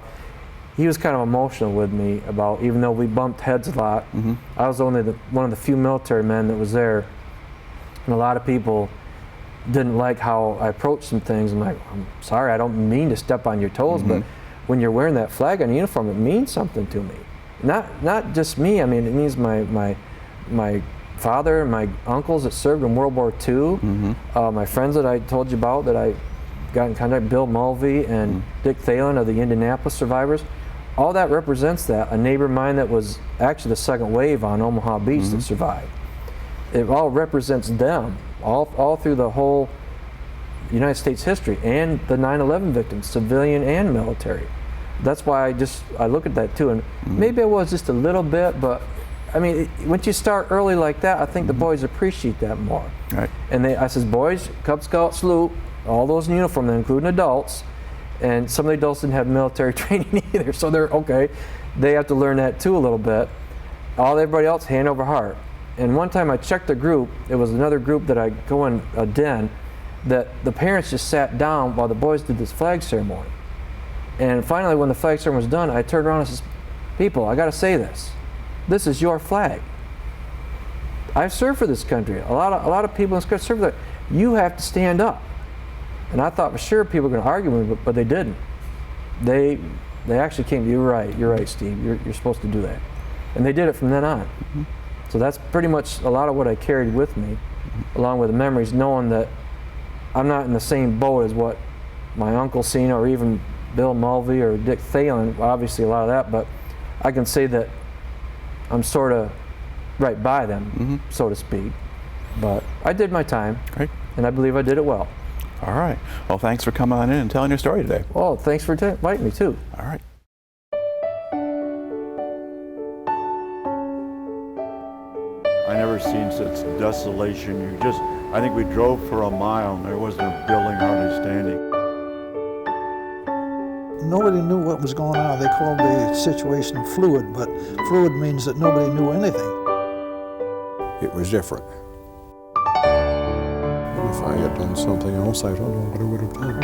he was kind of emotional with me about, even though we bumped heads a lot, I was only one of the few military men that was there. And a lot of people didn't like how I approached some things. I'm like, I'm sorry, I don't mean to step on your toes, but when you're wearing that flag on your uniform, it means something to me. Not just me. I mean, it means my father and my uncles that served in World War II, my friends that I told you about that I got in contact, Bill Mulvey and Dick Thalen of the Indianapolis survivors. All that represents that. A neighbor of mine that was actually the second wave on Omaha Beach that survived. It all represents them, all through the whole United States history, and the 9/11 victims, civilian and military. That's why I look at that too, and maybe I was just a little bit, but I mean, once you start early like that, I think the boys appreciate that more. Right. And I says, boys, Cub Scout salute, all those in uniform, including adults, and some of the adults didn't have military training either, so they're okay. They have to learn that too a little bit. Everybody else, hand over heart. And one time I checked a group, it was another group that I go in a den, that the parents just sat down while the boys did this flag ceremony. And finally, when the flag ceremony was done, I turned around and said, people, I got to say this. This is your flag. I've served for this country. A lot of people in this country serve for that. You have to stand up. And I thought for sure people were going to argue with me, but they didn't. They actually came to, you're right, Steve, you're supposed to do that. And they did it from then on. So that's pretty much a lot of what I carried with me, along with the memories, knowing that I'm not in the same boat as what my uncle seen, or even Bill Mulvey or Dick Thalen, obviously a lot of that, but I can say that I'm sort of right by them, so to speak. But I did my time, and I believe I did it well. All right. Well, thanks for coming on in and telling your story today. Oh, thanks for inviting me too. All right. never seen such desolation. I think we drove for a mile and there wasn't a building hardly standing. Nobody knew what was going on. They called the situation fluid, but fluid means that nobody knew anything. It was different. If I had done something else, I don't know what I would have done.